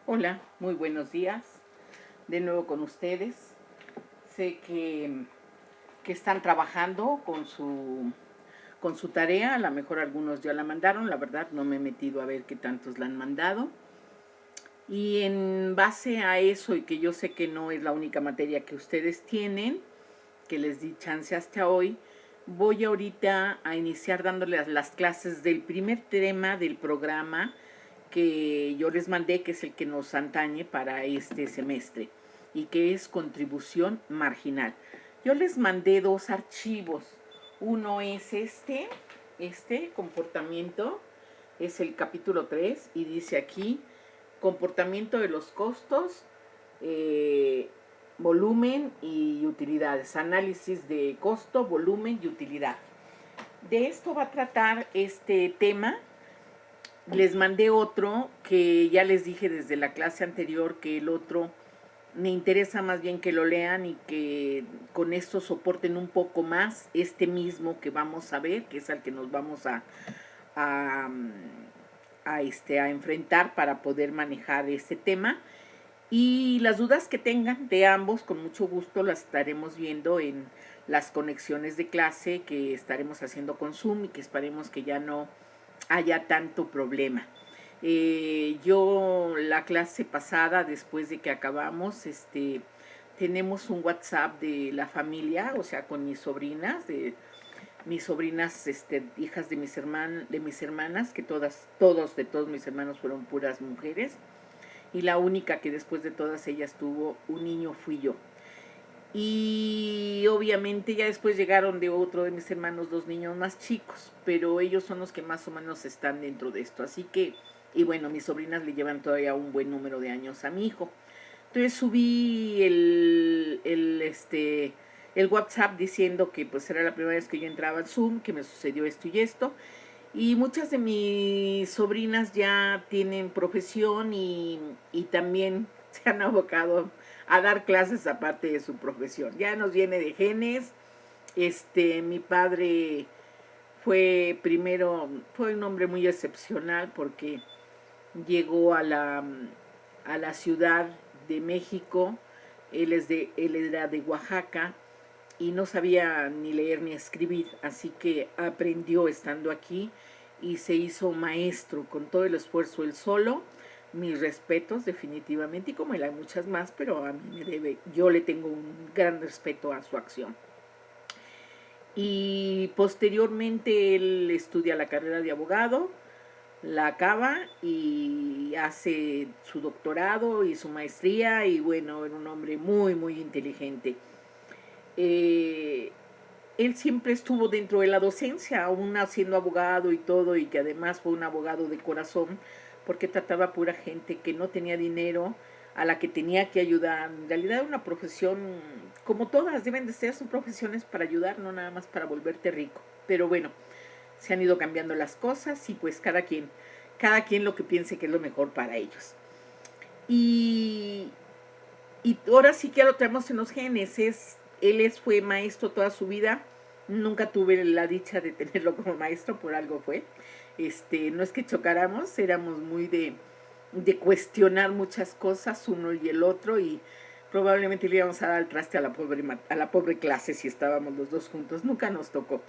Hola, muy buenos días. De nuevo con ustedes. Sé que están trabajando con su tarea. A lo mejor algunos ya la mandaron. La verdad no me he metido a ver qué tantos la han mandado. Y en base a eso, y que yo sé que no es la única materia que ustedes tienen, que les di chance hasta hoy, voy ahorita a iniciar dándoles las clases del primer tema del programa que yo les mandé, que es el que nos antañe para este semestre, y que es contribución marginal. Yo les mandé dos archivos. Uno es este comportamiento, es el capítulo 3 y dice aquí, comportamiento de los costos, eh, volumen y utilidades, análisis de costo, volumen y utilidad. De esto va a tratar este tema. Les mandé otro que ya les dije desde la clase anterior que el otro me interesa más bien que lo lean y que con esto soporten un poco más este mismo que vamos a ver, que es al que nos vamos a, a enfrentar para poder manejar este tema. Y las dudas que tengan de ambos, con mucho gusto las estaremos viendo en las conexiones de clase que estaremos haciendo con Zoom y que esperemos que ya no haya tanto problema. Yo la clase pasada, después de que acabamos, tenemos un WhatsApp de la familia, o sea, con mis sobrinas, hijas de mis hermanas, que de todos mis hermanos fueron puras mujeres, y la única que después de todas ellas tuvo un niño fui yo. Y obviamente ya después llegaron de otro de mis hermanos dos niños más chicos, pero ellos son los que más o menos están dentro de esto. Así que, y bueno, mis sobrinas le llevan todavía un buen número de años a mi hijo. Entonces subí el WhatsApp diciendo que pues era la primera vez que yo entraba al Zoom, que me sucedió esto y esto. Y muchas de mis sobrinas ya tienen profesión y también se han abocado a dar clases aparte de su profesión. Ya nos viene de genes. Mi padre fue un hombre muy excepcional porque llegó a la ciudad de México. Él era de Oaxaca y no sabía ni leer ni escribir, así que aprendió estando aquí y se hizo maestro con todo el esfuerzo él solo. Mis respetos definitivamente, y como él hay muchas más, pero a mí yo le tengo un gran respeto a su acción. Y posteriormente él estudia la carrera de abogado, la acaba y hace su doctorado y su maestría, y bueno, era un hombre muy, muy inteligente. Eh, Él siempre estuvo dentro de la docencia, aún siendo abogado y todo, y que además fue un abogado de corazón, porque trataba pura gente que no tenía dinero, a la que tenía que ayudar. En realidad era una profesión, como todas, deben de ser, son profesiones para ayudar, no nada más para volverte rico. Pero bueno, se han ido cambiando las cosas y pues cada quien lo que piense que es lo mejor para ellos. Y, y ahora sí que lo traemos en los genes. Fue maestro toda su vida. Nunca tuve la dicha de tenerlo como maestro, por algo fue. No es que chocáramos, éramos muy de cuestionar muchas cosas, uno y el otro, y probablemente le íbamos a dar el traste a la pobre clase si estábamos los dos juntos. Nunca nos tocó.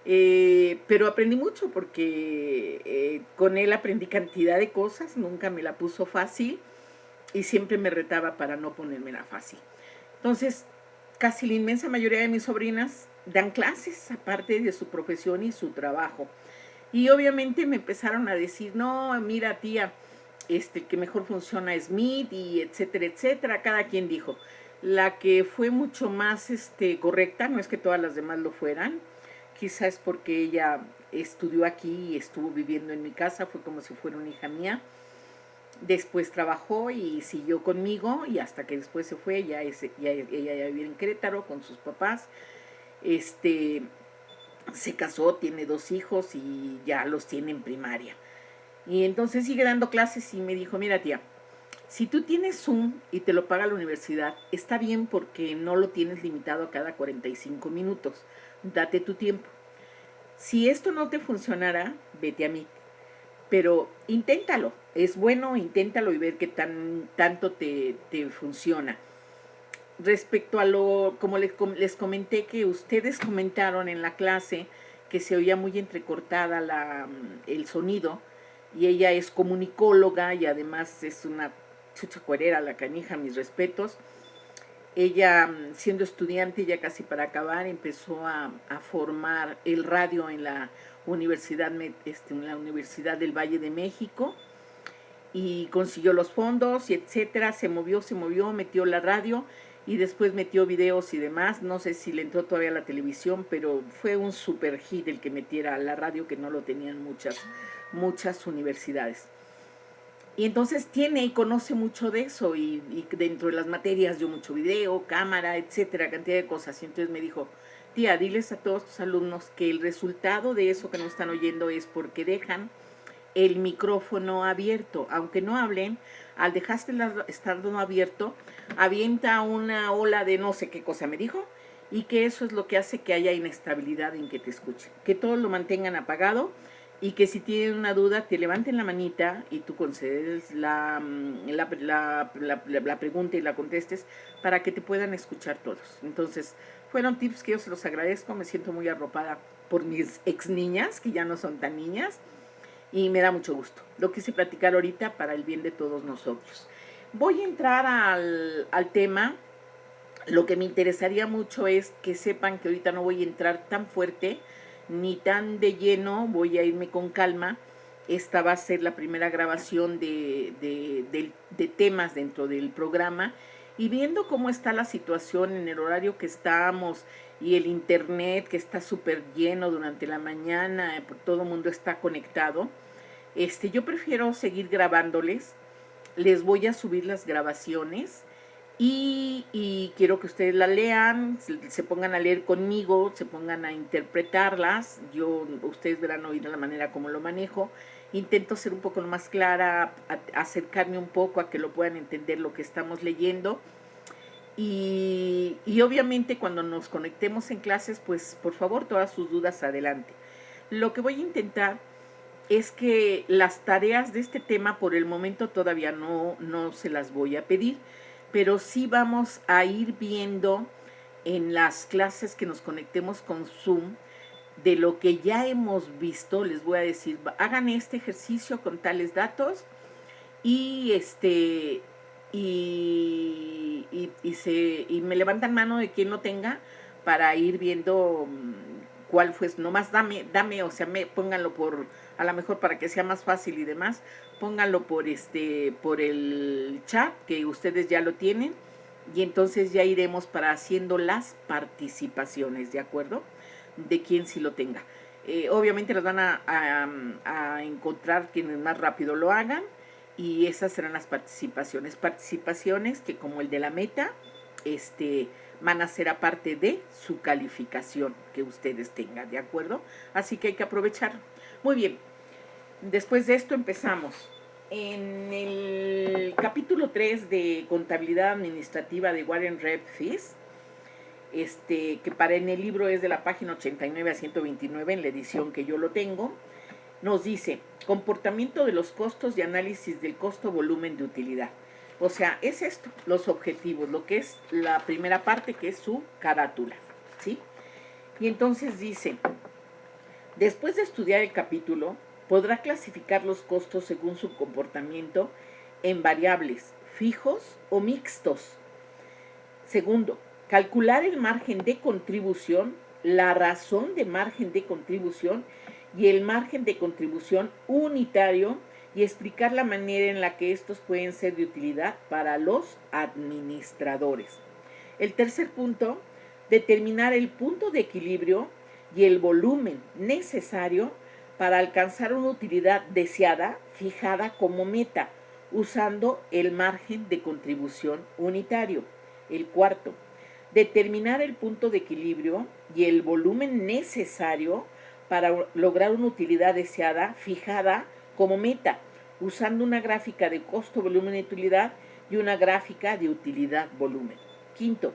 Pero aprendí mucho porque con él aprendí cantidad de cosas, nunca me la puso fácil y siempre me retaba para no ponérmela fácil. Entonces, casi la inmensa mayoría de mis sobrinas dan clases, aparte de su profesión y su trabajo. Y obviamente me empezaron a decir, no, mira tía, que mejor funciona es Smith y etcétera, etcétera. Cada quien dijo. La que fue mucho más correcta, no es que todas las demás lo fueran, quizás es porque ella estudió aquí y estuvo viviendo en mi casa, fue como si fuera una hija mía. Después trabajó y siguió conmigo y hasta que después se fue, ella ya vivía en Querétaro con sus papás. Se casó, tiene dos hijos y ya los tiene en primaria. Y entonces sigue dando clases y me dijo, mira tía, si tú tienes Zoom y te lo paga la universidad, está bien porque no lo tienes limitado a cada 45 minutos. Date tu tiempo. Si esto no te funcionará, vete a mí. pero inténtalo, es bueno, inténtalo y ver qué tanto te funciona. Respecto a lo, como les comenté que ustedes comentaron en la clase que se oía muy entrecortada el sonido, y ella es comunicóloga y además es una chucha cuerera, la canija, mis respetos. Ella, siendo estudiante, ya casi para acabar, empezó a formar el radio en la Universidad del Valle de México, y consiguió los fondos y etcétera, se movió, metió la radio y después metió videos y demás. No sé si le entró todavía a la televisión, pero fue un super hit el que metiera a la radio, que no lo tenían muchas universidades. Y entonces tiene y conoce mucho de eso, y dentro de las materias dio mucho video, cámara, etcétera, cantidad de cosas. Y entonces me dijo: tía, diles a todos tus alumnos que el resultado de eso que nos están oyendo es porque dejan el micrófono abierto, aunque no hablen. Al dejaste estarlo abierto, avienta una ola de no sé qué cosa me dijo, y que eso es lo que hace que haya inestabilidad en que te escuchen, que todos lo mantengan apagado, y que si tienen una duda te levanten la manita y tú concedes la pregunta y la contestes para que te puedan escuchar todos. Entonces fueron tips que yo se los agradezco, me siento muy arropada por mis ex niñas, que ya no son tan niñas, y me da mucho gusto. Lo quise platicar ahorita para el bien de todos nosotros. Voy a entrar al tema. Lo que me interesaría mucho es que sepan que ahorita no voy a entrar tan fuerte ni tan de lleno, voy a irme con calma. Esta va a ser la primera grabación de temas dentro del programa, y viendo cómo está la situación en el horario que estamos y el internet que está súper lleno durante la mañana, todo el mundo está conectado. Yo prefiero seguir grabándoles, les voy a subir las grabaciones, y quiero que ustedes la lean, se pongan a leer conmigo, se pongan a interpretarlas. Ustedes verán hoy de la manera como lo manejo. Intento ser un poco más clara, acercarme un poco a que lo puedan entender lo que estamos leyendo. Y obviamente cuando nos conectemos en clases, pues por favor, todas sus dudas adelante. Lo que voy a intentar es que las tareas de este tema por el momento todavía no se las voy a pedir, pero sí vamos a ir viendo en las clases que nos conectemos con Zoom de lo que ya hemos visto. Les voy a decir: hagan este ejercicio con tales datos, y y me levantan mano de quien lo tenga para ir viendo cuál fue. Nomás dame, o sea, pónganlo por, a lo mejor para que sea más fácil y demás, pónganlo por por el chat, que ustedes ya lo tienen, y entonces ya iremos para haciendo las participaciones, ¿de acuerdo? De quien sí lo tenga. Obviamente las van a encontrar quienes más rápido lo hagan, y esas serán las participaciones que, como el de la meta, van a ser aparte de su calificación que ustedes tengan, ¿de acuerdo? Así que hay que aprovechar. Muy bien, después de esto empezamos. En el capítulo 3 de Contabilidad Administrativa de Warren Redfish, que para en el libro es de la página 89 a 129, en la edición que yo lo tengo, nos dice: comportamiento de los costos y análisis del costo-volumen de utilidad. O sea, es esto, los objetivos, lo que es la primera parte, que es su carátula, ¿sí? Y entonces dice: después de estudiar el capítulo, podrá clasificar los costos según su comportamiento en variables, fijos o mixtos. Segundo, calcular el margen de contribución, la razón de margen de contribución y el margen de contribución unitario, y explicar la manera en la que estos pueden ser de utilidad para los administradores. El tercer punto, determinar el punto de equilibrio y el volumen necesario para alcanzar una utilidad deseada fijada como meta, usando el margen de contribución unitario. El cuarto, determinar el punto de equilibrio y el volumen necesario para lograr una utilidad deseada fijada como meta, usando una gráfica de costo, volumen y utilidad y una gráfica de utilidad-volumen. Quinto,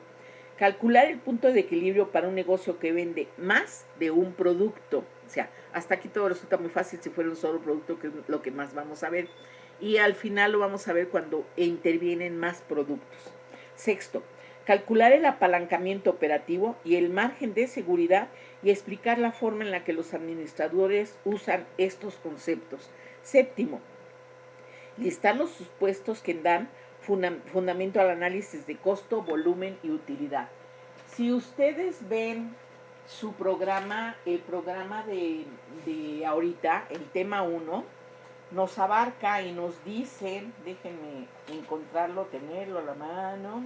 calcular el punto de equilibrio para un negocio que vende más de un producto. O sea, hasta aquí todo resulta muy fácil si fuera un solo producto, que es lo que más vamos a ver. Y al final lo vamos a ver cuando intervienen más productos. Sexto, calcular el apalancamiento operativo y el margen de seguridad y explicar la forma en la que los administradores usan estos conceptos. Séptimo, listar los supuestos que dan fundamento al análisis de costo, volumen y utilidad. Si ustedes ven su programa, el programa de ahorita, el tema 1, nos abarca y nos dice, déjenme encontrarlo, tenerlo a la mano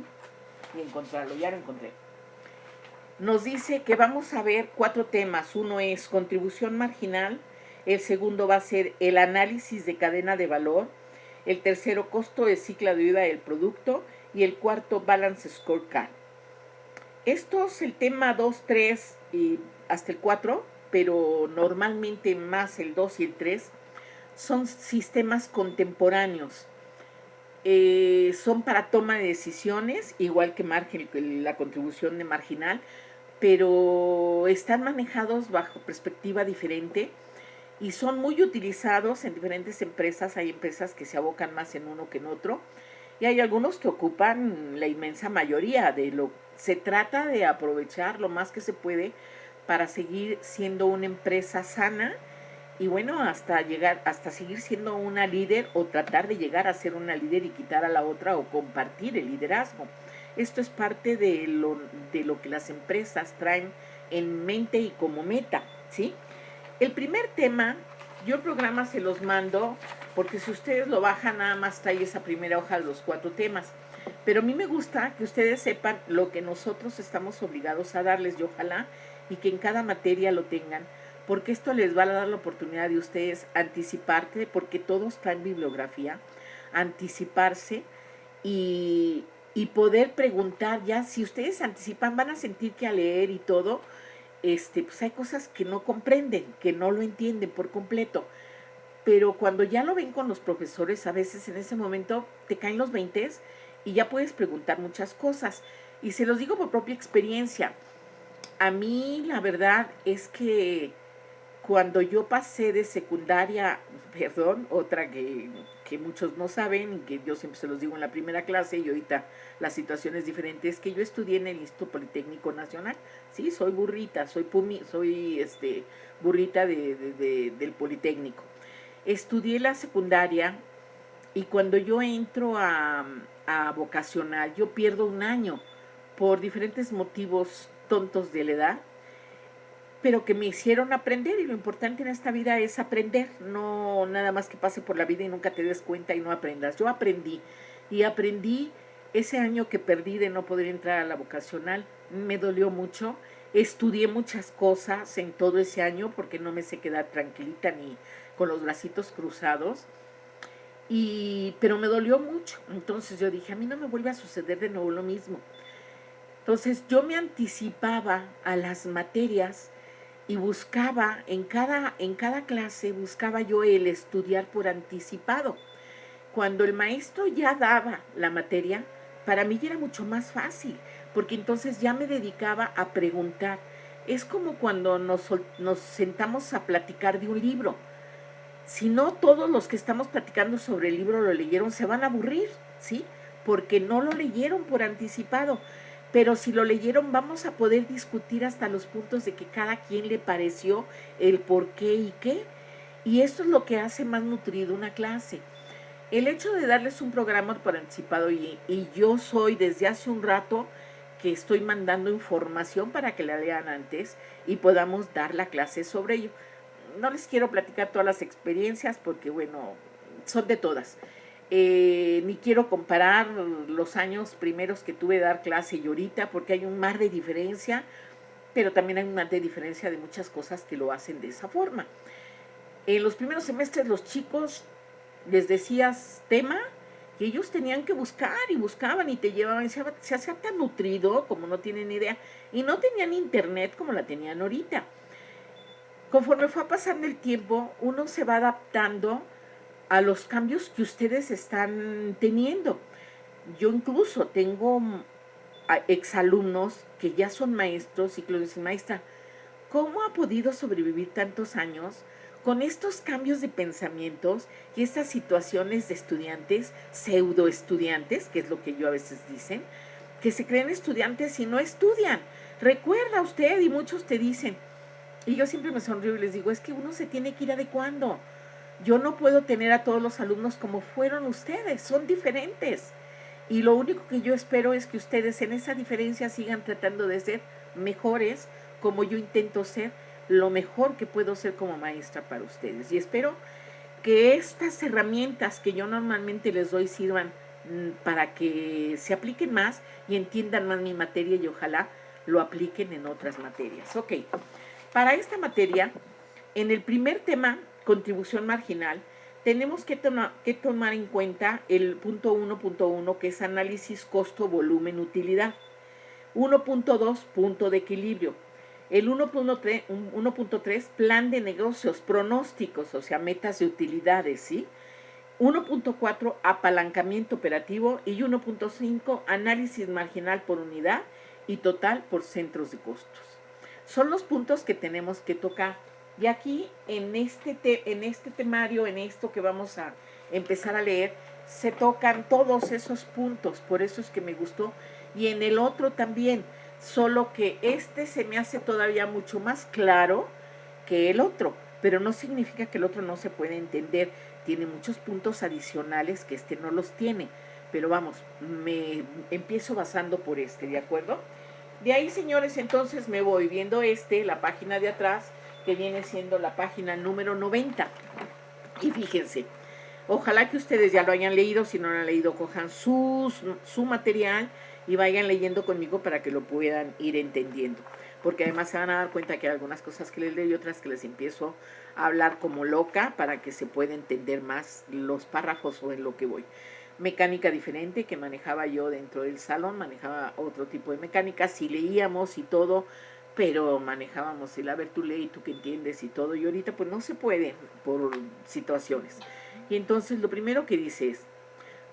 y encontrarlo, ya lo encontré. Nos dice que vamos a ver 4 temas. Uno es contribución marginal, el segundo va a ser el análisis de cadena de valor, el tercero costo de ciclo de vida del producto y el cuarto balance scorecard. Estos, el tema 2, 3 y hasta el 4, pero normalmente más el 2 y el 3, son sistemas contemporáneos. Son para toma de decisiones, igual que la contribución de marginal, pero están manejados bajo perspectiva diferente y son muy utilizados en diferentes empresas. Hay empresas que se abocan más en uno que en otro y hay algunos que ocupan la inmensa mayoría de lo. Se trata de aprovechar lo más que se puede para seguir siendo una empresa sana y bueno, hasta seguir siendo una líder o tratar de llegar a ser una líder y quitar a la otra o compartir el liderazgo. Esto es parte de lo que las empresas traen en mente y como meta, ¿sí? El primer tema, yo el programa se los mando porque si ustedes lo bajan nada más trae esa primera hoja de los 4 temas. Pero a mí me gusta que ustedes sepan lo que nosotros estamos obligados a darles y ojalá y que en cada materia lo tengan, porque esto les va a dar la oportunidad de ustedes anticiparte, porque todos traen bibliografía, anticiparse y poder preguntar ya. Si ustedes anticipan, van a sentir que al leer y todo, pues hay cosas que no comprenden, que no lo entienden por completo. Pero cuando ya lo ven con los profesores, a veces en ese momento te caen los 20 y ya puedes preguntar muchas cosas. Y se los digo por propia experiencia. A mí la verdad es que cuando yo pasé de secundaria, perdón, otra que muchos no saben y que yo siempre se los digo en la primera clase y ahorita la situación es diferente, es que yo estudié en el Instituto Politécnico Nacional. Sí, soy burrita, soy burrita del Politécnico. Estudié la secundaria y cuando yo entro a vocacional, yo pierdo un año por diferentes motivos tontos de la edad, pero que me hicieron aprender, y lo importante en esta vida es aprender, no nada más que pase por la vida y nunca te des cuenta y no aprendas. Yo aprendí, y aprendí ese año que perdí de no poder entrar a la vocacional, me dolió mucho, estudié muchas cosas en todo ese año porque no me sé quedar tranquilita ni con los bracitos cruzados, pero me dolió mucho. Entonces yo dije, a mí no me vuelve a suceder de nuevo lo mismo. Entonces yo me anticipaba a las materias y buscaba, en cada clase, buscaba yo el estudiar por anticipado. Cuando el maestro ya daba la materia, para mí ya era mucho más fácil, porque entonces ya me dedicaba a preguntar. Es como cuando nos sentamos a platicar de un libro. Si no todos los que estamos platicando sobre el libro lo leyeron, se van a aburrir, ¿sí? Porque no lo leyeron por anticipado. Pero si lo leyeron, vamos a poder discutir hasta los puntos de que cada quien le pareció, el por qué y qué. Y esto es lo que hace más nutrido una clase. El hecho de darles un programa por anticipado, y yo soy desde hace un rato que estoy mandando información para que la lean antes y podamos dar la clase sobre ello. No les quiero platicar todas las experiencias porque, bueno, son de todas. Ni quiero comparar los años primeros que tuve de dar clase y ahorita, porque hay un mar de diferencia, pero también hay un mar de diferencia de muchas cosas que lo hacen de esa forma. En los primeros semestres los chicos les decías tema y ellos tenían que buscar y buscaban y te llevaban, y se hacía tan nutrido como no tienen idea, y no tenían internet como la tenían ahorita. Conforme fue pasando el tiempo, uno se va adaptando a los cambios que ustedes están teniendo. Yo incluso tengo exalumnos que ya son maestros y que les dicen, maestra, ¿Cómo ha podido sobrevivir tantos años con estos cambios de pensamientos y estas situaciones de estudiantes, pseudo estudiantes, que es lo que yo a veces dicen, que se creen estudiantes y no estudian? Recuerda usted, y muchos te dicen, y yo siempre me sonrío y les digo, es que uno se tiene que ir adecuando. Yo no puedo tener a todos los alumnos como fueron ustedes, son diferentes. Y lo único que yo espero es que ustedes en esa diferencia sigan tratando de ser mejores, como yo intento ser lo mejor que puedo ser como maestra para ustedes. Y espero que estas herramientas que yo normalmente les doy sirvan para que se apliquen más y entiendan más mi materia y ojalá lo apliquen en otras materias. Ok, para esta materia, en el primer tema, contribución marginal, tenemos que tomar en cuenta el punto 1.1, que es análisis costo, volumen, utilidad. 1.2, punto de equilibrio. El 1.3, plan de negocios, pronósticos, o sea, metas de utilidades, ¿sí? 1.4, apalancamiento operativo. Y 1.5, análisis marginal por unidad y total por centros de costos. Son los puntos que tenemos que tocar. Y aquí, en este temario, en esto que vamos a empezar a leer, se tocan todos esos puntos. Por eso es que me gustó. Y en el otro también, solo que este se me hace todavía mucho más claro que el otro, pero no significa que el otro no se pueda entender. Tiene muchos puntos adicionales que este no los tiene. Pero vamos, me empiezo basando por este, ¿de acuerdo? De ahí, señores, entonces me voy viendo la página de atrás, que viene siendo la página número 90. Y fíjense, ojalá que ustedes ya lo hayan leído. Si no lo han leído, cojan su material y vayan leyendo conmigo para que lo puedan ir entendiendo. Porque además se van a dar cuenta que hay algunas cosas que les leo y otras que les empiezo a hablar como loca para que se pueda entender más los párrafos o en lo que voy. Mecánica diferente que manejaba yo dentro del salón, manejaba otro tipo de mecánica, sí leíamos y todo, pero manejábamos el a ver, tú lee y tú que entiendes y todo, y ahorita pues no se puede por situaciones. Y entonces lo primero que dice es,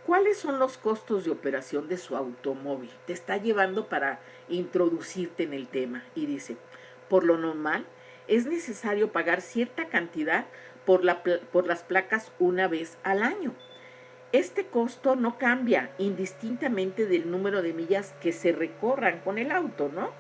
¿cuáles son los costos de operación de su automóvil? Te está llevando para introducirte en el tema y dice, por lo normal es necesario pagar cierta cantidad por las placas una vez al año. Este costo no cambia indistintamente del número de millas que se recorran con el auto, ¿no?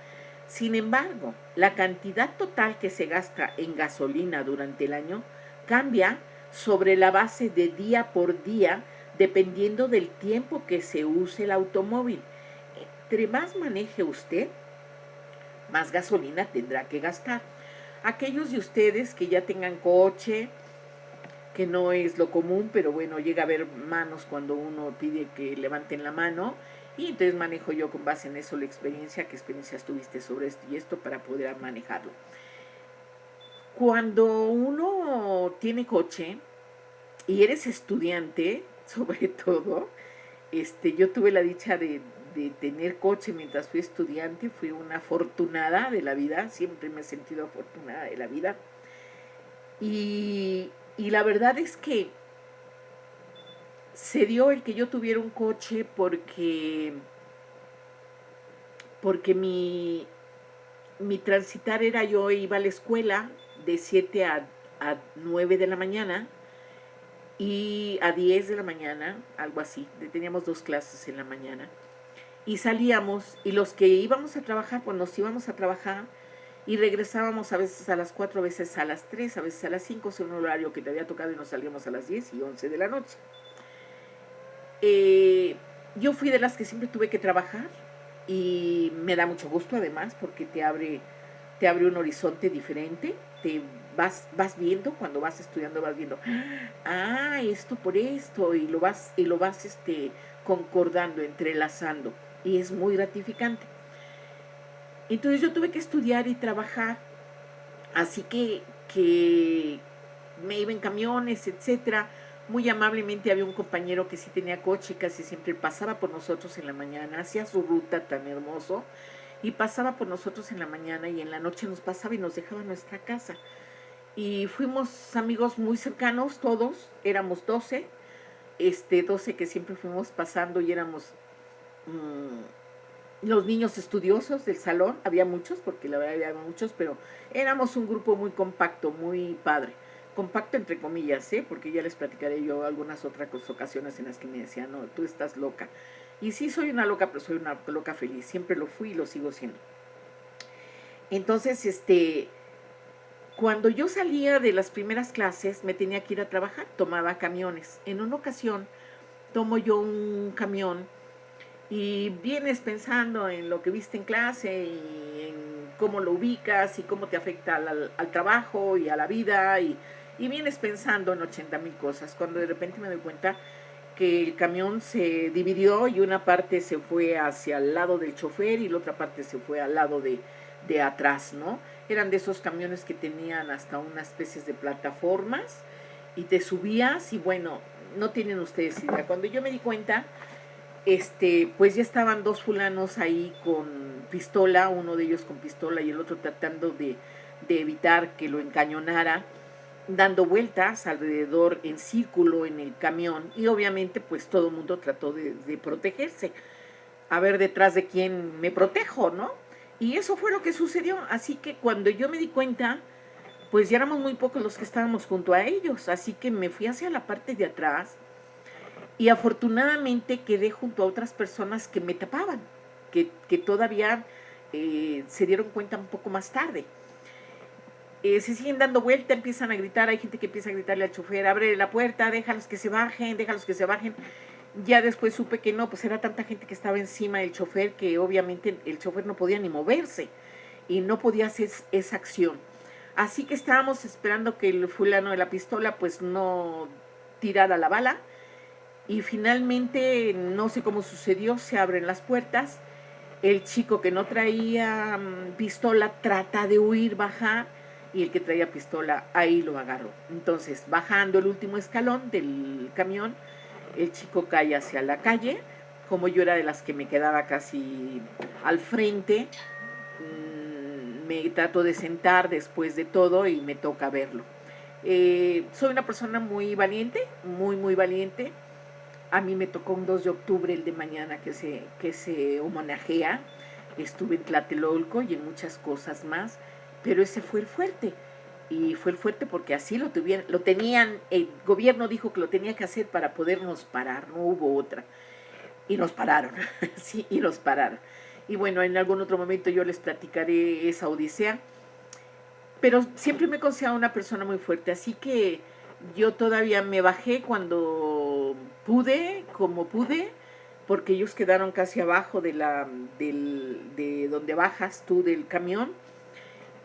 Sin embargo, la cantidad total que se gasta en gasolina durante el año cambia sobre la base de día por día, dependiendo del tiempo que se use el automóvil. Entre más maneje usted, más gasolina tendrá que gastar. Aquellos de ustedes que ya tengan coche, que no es lo común, pero bueno, llega a haber manos cuando uno pide que levanten la mano, y entonces manejo yo con base en eso la experiencia, qué experiencias tuviste sobre esto y esto para poder manejarlo. Cuando uno tiene coche y eres estudiante, sobre todo, yo tuve la dicha de tener coche mientras fui estudiante, fui una afortunada de la vida, siempre me he sentido afortunada de la vida, y la verdad es que se dio el que yo tuviera un coche porque mi transitar era, yo iba a la escuela de 7 a 9 de la mañana y a 10 de la mañana, algo así, teníamos 2 clases en la mañana, y salíamos, y los que íbamos a trabajar, pues nos íbamos a trabajar, y regresábamos a veces a las 4, a veces a las 3, a veces a las 5, según un horario que te había tocado, y nos salíamos a las 10 y 11 de la noche. Yo fui de las que siempre tuve que trabajar, y me da mucho gusto además porque te abre un horizonte diferente, te vas viendo, cuando vas estudiando vas viendo, esto por esto, y lo vas concordando, entrelazando, y es muy gratificante. Entonces yo tuve que estudiar y trabajar, así que me iba en camiones, etcétera. Muy amablemente había un compañero que sí tenía coche, casi siempre pasaba por nosotros en la mañana, hacía su ruta tan hermoso, y pasaba por nosotros en la mañana y en la noche nos pasaba y nos dejaba en nuestra casa. Y fuimos amigos muy cercanos todos, éramos 12 que siempre fuimos pasando y éramos los niños estudiosos del salón, había muchos, porque la verdad había muchos, pero éramos un grupo muy compacto, muy padre. Compacto entre comillas, ¿eh? Porque ya les platicaré yo algunas otras ocasiones en las que me decían, no, tú estás loca. Y sí soy una loca, pero soy una loca feliz. Siempre lo fui y lo sigo siendo. Entonces, cuando yo salía de las primeras clases, me tenía que ir a trabajar, tomaba camiones. En una ocasión, tomo yo un camión y vienes pensando en lo que viste en clase y en cómo lo ubicas y cómo te afecta al trabajo y a la vida y vienes pensando en 80,000 cosas, cuando de repente me doy cuenta que el camión se dividió y una parte se fue hacia el lado del chofer y la otra parte se fue al lado de atrás, ¿no? Eran de esos camiones que tenían hasta unas especies de plataformas y te subías y bueno, no tienen ustedes idea. Cuando yo me di cuenta, pues ya estaban dos fulanos ahí con pistola, uno de ellos con pistola y el otro tratando de evitar que lo encañonara, dando vueltas alrededor en círculo en el camión y obviamente pues todo el mundo trató de protegerse, a ver detrás de quién me protejo, ¿no? Y eso fue lo que sucedió, así que cuando yo me di cuenta, pues ya éramos muy pocos los que estábamos junto a ellos, así que me fui hacia la parte de atrás y afortunadamente quedé junto a otras personas que me tapaban, que todavía se dieron cuenta un poco más tarde. Se siguen dando vuelta, empiezan a gritar, hay gente que empieza a gritarle al chofer, abre la puerta, déjalos que se bajen, déjalos que se bajen. Ya después supe que no, pues era tanta gente que estaba encima del chofer que obviamente el chofer no podía ni moverse y no podía hacer esa acción. Así que estábamos esperando que el fulano de la pistola pues no tirara la bala y finalmente, no sé cómo sucedió, se abren las puertas, el chico que no traía pistola trata de huir, bajar, y el que traía pistola ahí lo agarró. Entonces, bajando el último escalón del camión, el chico cae hacia la calle, como yo era de las que me quedaba casi al frente, me trato de sentar después de todo y me toca verlo. Soy una persona muy valiente, muy, muy valiente. A mí me tocó un 2 de octubre, el de mañana, que se homenajea. Estuve en Tlatelolco y en muchas cosas más, pero ese fue el fuerte. Y fue el fuerte porque así lo tenían, el gobierno dijo que lo tenía que hacer para podernos parar, no hubo otra. Y nos pararon, sí, y nos pararon. Y bueno, en algún otro momento yo les platicaré esa odisea, pero siempre me he considerado una persona muy fuerte, así que yo todavía me bajé cuando pude, como pude, porque ellos quedaron casi abajo de donde bajas tú del camión,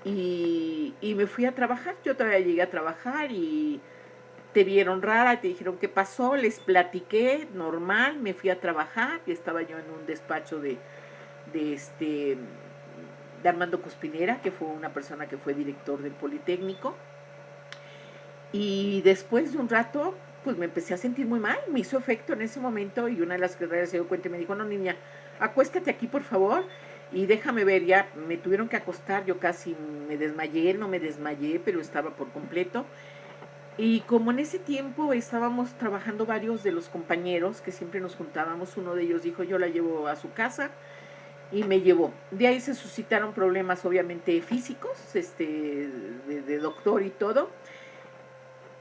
y me fui a trabajar. Yo todavía llegué a trabajar y te vieron rara, te dijeron qué pasó, les platiqué, normal, me fui a trabajar, y estaba yo en un despacho de este de Armando Cuspinera, que fue una persona que fue director del Politécnico. Y después de un rato, pues me empecé a sentir muy mal, me hizo efecto en ese momento y una de las secretarias se dio cuenta y me dijo, no niña, acuéstate aquí por favor y déjame ver. Ya me tuvieron que acostar, yo casi me desmayé, no me desmayé, pero estaba por completo. Y como en ese tiempo estábamos trabajando varios de los compañeros que siempre nos juntábamos, uno de ellos dijo, yo la llevo a su casa, y me llevó. De ahí se suscitaron problemas obviamente físicos, de doctor y todo.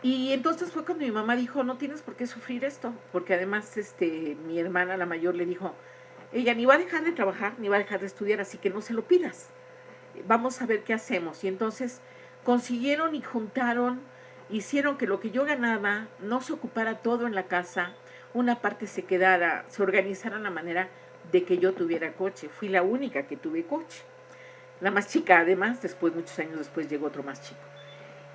Y entonces fue cuando mi mamá dijo, no tienes por qué sufrir esto, porque además mi hermana, la mayor, le dijo, ella ni va a dejar de trabajar, ni va a dejar de estudiar, así que no se lo pidas. Vamos a ver qué hacemos. Y entonces consiguieron y juntaron, hicieron que lo que yo ganaba no se ocupara todo en la casa, una parte se quedara, se organizara de la manera de que yo tuviera coche. Fui la única que tuve coche. La más chica, además, después, muchos años después, llegó otro más chico.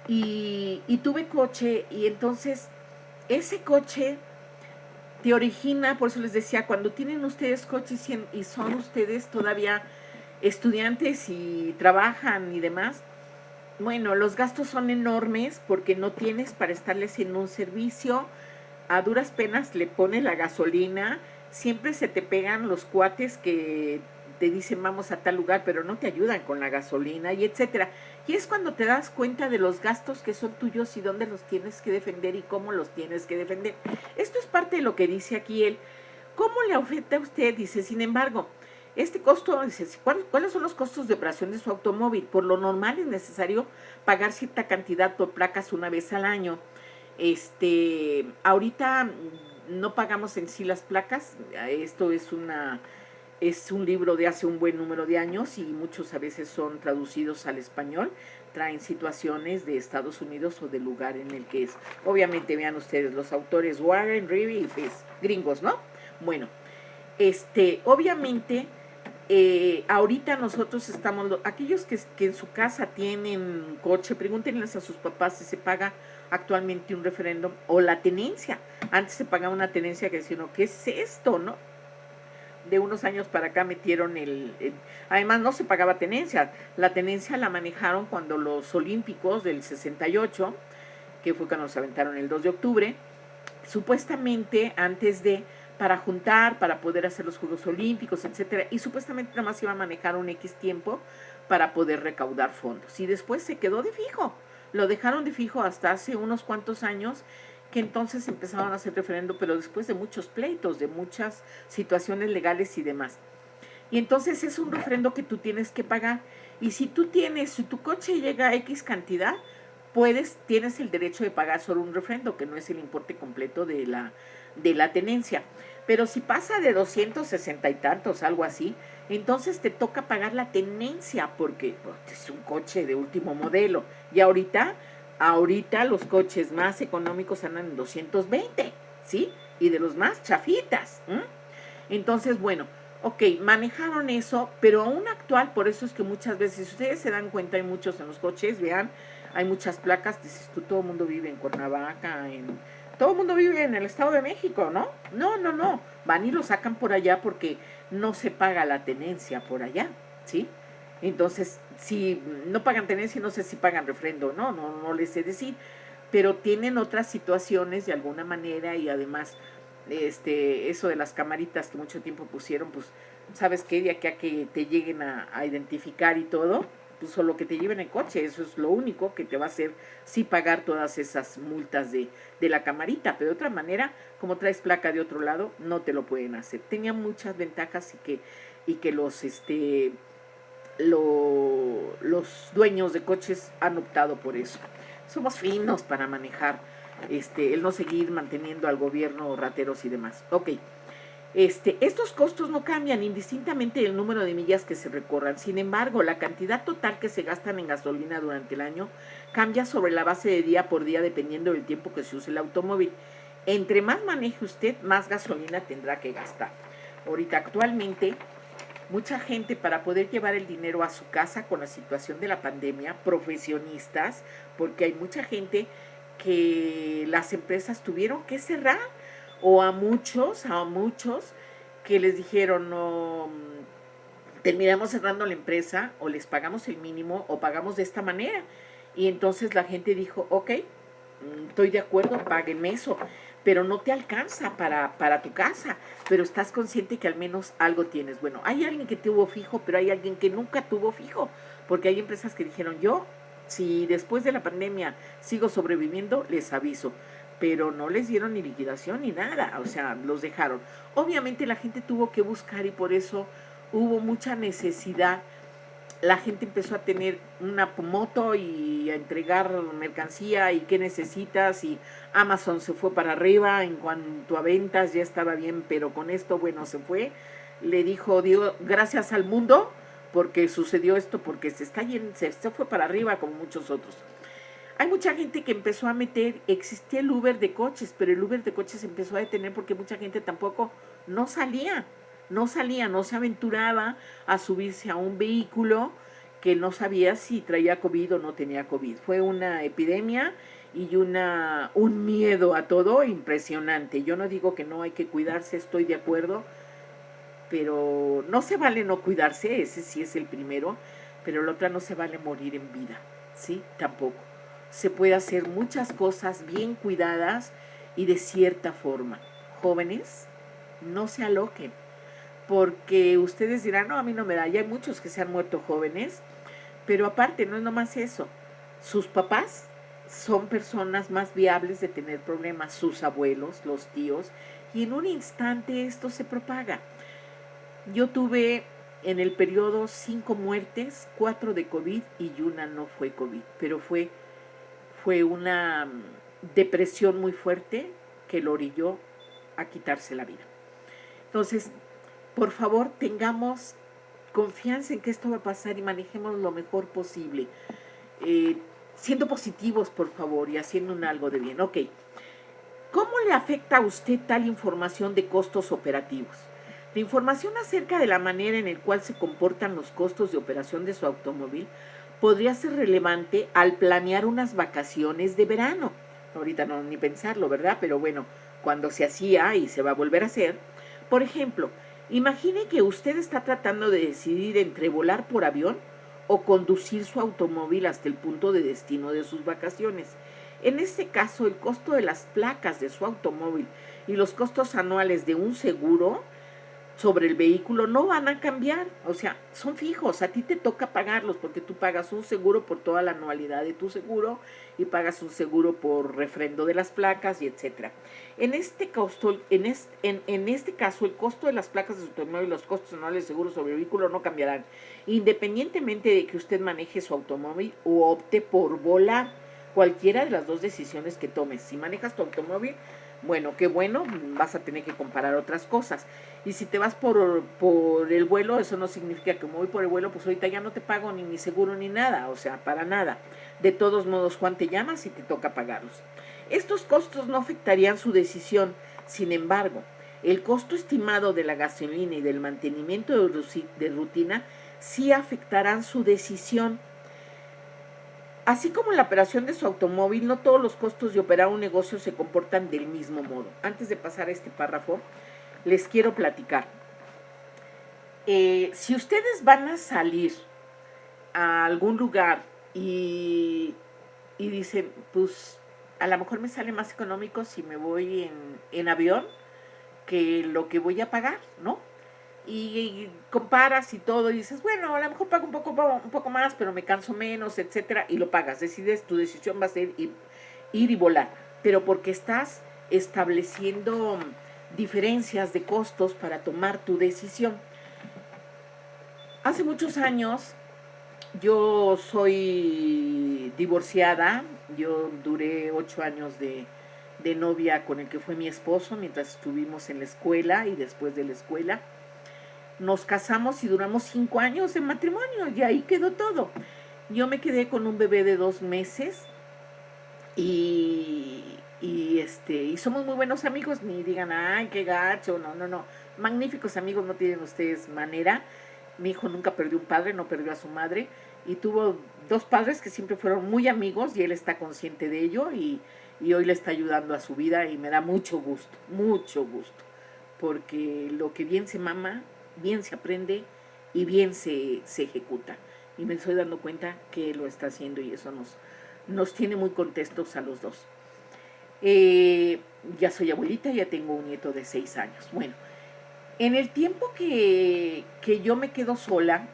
Y tuve coche, y entonces ese coche te origina, por eso les decía, cuando tienen ustedes coches y son ustedes todavía estudiantes y trabajan y demás, bueno, los gastos son enormes porque no tienes para estarles en un servicio, a duras penas le pones la gasolina, siempre se te pegan los cuates que te dicen vamos a tal lugar, pero no te ayudan con la gasolina y etcétera. Y es cuando te das cuenta de los gastos que son tuyos y dónde los tienes que defender y cómo los tienes que defender. Esto es parte de lo que dice aquí él. ¿Cómo le afecta a usted? Dice, sin embargo, Este costo, dices, ¿cuáles son los costos de operación de su automóvil? Por lo normal es necesario pagar cierta cantidad por placas una vez al año. Ahorita no pagamos en sí las placas, esto es un libro de hace un buen número de años y muchos a veces son traducidos al español, traen situaciones de Estados Unidos o del lugar en el que es. Obviamente vean ustedes los autores Warren, Reeve y Fisk, gringos, ¿no? Bueno, obviamente ahorita nosotros estamos, aquellos que en su casa tienen coche, pregúntenles a sus papás si se paga actualmente un referéndum o la tenencia. Antes se pagaba una tenencia que decían, ¿qué es esto, no? De unos años para acá metieron además no se pagaba tenencia, la tenencia la manejaron cuando los olímpicos del 68, que fue cuando se aventaron el 2 de octubre, supuestamente antes de, para juntar, para poder hacer los Juegos Olímpicos, etcétera, y supuestamente nada más iba a manejar un X tiempo para poder recaudar fondos, y después se quedó de fijo, lo dejaron de fijo hasta hace unos cuantos años, que entonces empezaron a hacer referendo, pero después de muchos pleitos, de muchas situaciones legales y demás. Y entonces es un referendo que tú tienes que pagar. Y si tu coche llega a X cantidad, tienes el derecho de pagar solo un refrendo, que no es el importe completo de la tenencia. Pero si pasa de 260 y tantos, algo así, entonces te toca pagar la tenencia, porque es un coche de último modelo. Y ahorita los coches más económicos andan en 220, ¿sí? Y de los más chafitas. Entonces, bueno, ok, manejaron eso, pero aún actual, por eso es que muchas veces, si ustedes se dan cuenta, hay muchos en los coches, vean, hay muchas placas, dices tú, todo el mundo vive en Cuernavaca, todo el mundo vive en el Estado de México, ¿no? No, van y lo sacan por allá porque no se paga la tenencia por allá, ¿sí? Entonces, si no pagan tenencia, no sé si pagan refrendo, no les sé decir, pero tienen otras situaciones de alguna manera y además eso de las camaritas que mucho tiempo pusieron, pues, ¿sabes qué? De aquí a que te lleguen a identificar y todo, pues solo que te lleven en coche, eso es lo único que te va a hacer sí pagar todas esas multas de la camarita, pero de otra manera, como traes placa de otro lado, no te lo pueden hacer. Tenía muchas ventajas y que los dueños de coches han optado por eso. Somos finos para manejar, el no seguir manteniendo al gobierno rateros y demás. Ok, estos costos no cambian indistintamente del número de millas que se recorran. Sin embargo, la cantidad total que se gastan en gasolina durante el año cambia sobre la base de día por día dependiendo del tiempo que se use el automóvil. Entre más maneje usted, más gasolina tendrá que gastar. Ahorita actualmente mucha gente, para poder llevar el dinero a su casa con la situación de la pandemia, profesionistas, porque hay mucha gente que las empresas tuvieron que cerrar, o a muchos que les dijeron, no, terminamos cerrando la empresa, o les pagamos el mínimo o pagamos de esta manera. Y entonces la gente dijo, ok, estoy de acuerdo, páguenme eso, pero no te alcanza para tu casa, pero estás consciente que al menos algo tienes. Bueno, hay alguien que tuvo fijo, pero hay alguien que nunca tuvo fijo, porque hay empresas que dijeron, yo, si después de la pandemia sigo sobreviviendo, les aviso, pero no les dieron ni liquidación ni nada, o sea, los dejaron. Obviamente la gente tuvo que buscar y por eso hubo mucha necesidad. La gente empezó a tener una moto y a entregar mercancía y qué necesitas, y Amazon se fue para arriba en cuanto a ventas, ya estaba bien, pero con esto, bueno, se fue. Le dijo Dios, gracias al mundo, porque sucedió esto, porque se fue para arriba como muchos otros. Hay mucha gente que empezó a meter, existía el Uber de coches, pero el Uber de coches se empezó a detener porque mucha gente tampoco no salía, no se aventuraba a subirse a un vehículo que no sabía si traía COVID o no tenía COVID. Fue una epidemia y un miedo a todo impresionante. Yo no digo que no hay que cuidarse, estoy de acuerdo, pero no se vale no cuidarse, ese sí es el primero, pero la otra no se vale morir en vida, ¿sí? Tampoco. Se puede hacer muchas cosas bien cuidadas y de cierta forma. Jóvenes, no se aloquen, porque ustedes dirán, no, a mí no me da, y hay muchos que se han muerto jóvenes, pero aparte, no es nomás eso, sus papás son personas más viables de tener problemas, sus abuelos, los tíos, y en un instante esto se propaga. Yo tuve en el periodo 5 muertes, 4 de COVID y una no fue COVID, pero fue una depresión muy fuerte que lo orilló a quitarse la vida. Entonces, por favor, tengamos confianza en que esto va a pasar y manejemos lo mejor posible. Siendo positivos, por favor, y haciendo algo de bien. Ok. ¿Cómo le afecta a usted tal información de costos operativos? La información acerca de la manera en la cual se comportan los costos de operación de su automóvil podría ser relevante al planear unas vacaciones de verano. Ahorita no ni pensarlo, ¿verdad? Pero bueno, cuando se hacía y se va a volver a hacer. Por ejemplo, imagine que usted está tratando de decidir entre volar por avión o conducir su automóvil hasta el punto de destino de sus vacaciones. En este caso, el costo de las placas de su automóvil y los costos anuales de un seguro sobre el vehículo no van a cambiar, o sea, son fijos, a ti te toca pagarlos porque tú pagas un seguro por toda la anualidad de tu seguro y pagas un seguro por refrendo de las placas y etcétera. En este caso, el costo de las placas de su automóvil y los costos anuales de seguro sobre el vehículo no cambiarán, independientemente de que usted maneje su automóvil o opte por volar. Cualquiera de las dos decisiones que tomes, si manejas tu automóvil, bueno, qué bueno, vas a tener que comparar otras cosas. Y si te vas por el vuelo, eso no significa que como voy por el vuelo, pues ahorita ya no te pago ni mi seguro ni nada, o sea, para nada. De todos modos, Juan, te llamas y te toca pagarlos. Estos costos no afectarían su decisión, sin embargo, el costo estimado de la gasolina y del mantenimiento de rutina sí afectarán su decisión. Así como en la operación de su automóvil, no todos los costos de operar un negocio se comportan del mismo modo. Antes de pasar a este párrafo, les quiero platicar. Si ustedes van a salir a algún lugar y dicen, pues a lo mejor me sale más económico si me voy en avión que lo que voy a pagar, ¿no? Y comparas y todo y dices, bueno, a lo mejor pago un poco más, pero me canso menos, etcétera, y lo pagas. Decides, tu decisión va a ser ir y volar, pero porque estás estableciendo diferencias de costos para tomar tu decisión. Hace muchos años, yo soy divorciada, yo duré 8 años de novia con el que fue mi esposo mientras estuvimos en la escuela y después de la escuela. Nos casamos y duramos 5 años de matrimonio y ahí quedó todo. Yo me quedé con un bebé de 2 meses y somos muy buenos amigos, ni digan, ay, qué gacho, no. Magníficos amigos, no tienen ustedes manera. Mi hijo nunca perdió un padre, no perdió a su madre y tuvo 2 padres que siempre fueron muy amigos y él está consciente de ello y hoy le está ayudando a su vida y me da mucho gusto, porque lo que bien se mama, bien se aprende y bien se ejecuta. Y me estoy dando cuenta que lo está haciendo y eso nos tiene muy contentos a los dos. Ya soy abuelita, ya tengo un nieto de 6 años. Bueno, en el tiempo que yo me quedo sola,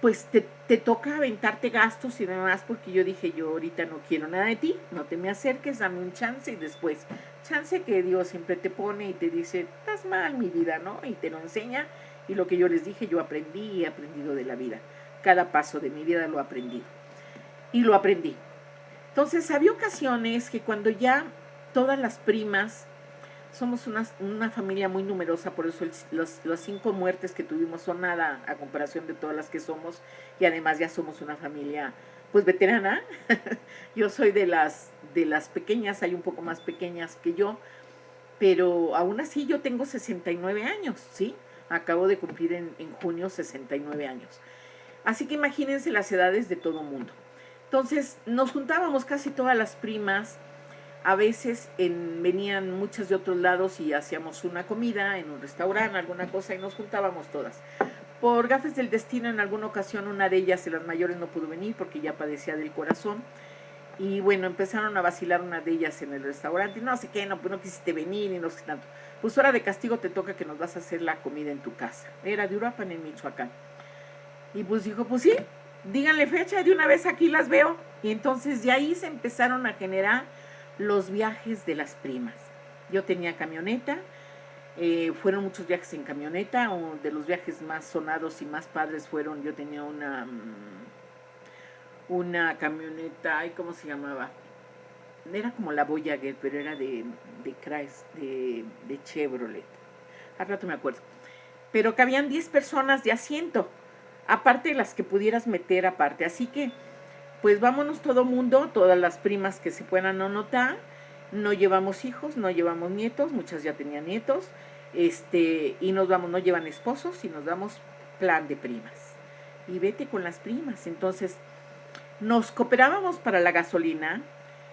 pues te toca aventarte gastos y demás, porque yo dije, yo ahorita no quiero nada de ti, no te me acerques, dame un chance y después, chance que Dios siempre te pone y te dice, estás mal mi vida, ¿no? Y te lo enseña, y lo que yo les dije, yo aprendí y he aprendido de la vida. Cada paso de mi vida lo aprendí. Y lo aprendí. Entonces, había ocasiones que cuando ya todas las primas, somos una familia muy numerosa, por eso las 5 muertes que tuvimos son nada a comparación de todas las que somos, y además ya somos una familia pues veterana. Yo soy de las pequeñas, hay un poco más pequeñas que yo, pero aún así yo tengo 69 años, ¿sí? Acabo de cumplir en junio 69 años. Así que imagínense las edades de todo mundo. Entonces nos juntábamos casi todas las primas. A veces venían muchas de otros lados y hacíamos una comida en un restaurante, alguna cosa, y nos juntábamos todas. Por gafes del destino, en alguna ocasión, una de ellas, de las mayores, no pudo venir porque ya padecía del corazón. Y bueno, empezaron a vacilar una de ellas en el restaurante. Y no sé qué, no quisiste venir y no sé tanto. Pues hora de castigo te toca que nos vas a hacer la comida en tu casa. Era de Uruapan, en Michoacán. Y pues dijo, pues sí, díganle fecha, de una vez aquí las veo. Y entonces de ahí se empezaron a generar los viajes de las primas. Yo tenía camioneta, Fueron muchos viajes en camioneta. De los viajes más sonados y más padres fueron, yo tenía una camioneta, ay, ¿cómo se llamaba? Era como la Voyager, pero era de Chrysler, de Chevrolet. Al rato me acuerdo. Pero cabían 10 personas de asiento, aparte de las que pudieras meter aparte. Así que, pues vámonos todo mundo, todas las primas que se puedan anotar. No llevamos hijos, no llevamos nietos, muchas ya tenían nietos, y nos vamos, no llevan esposos y nos damos plan de primas. Y vete con las primas. Entonces, nos cooperábamos para la gasolina.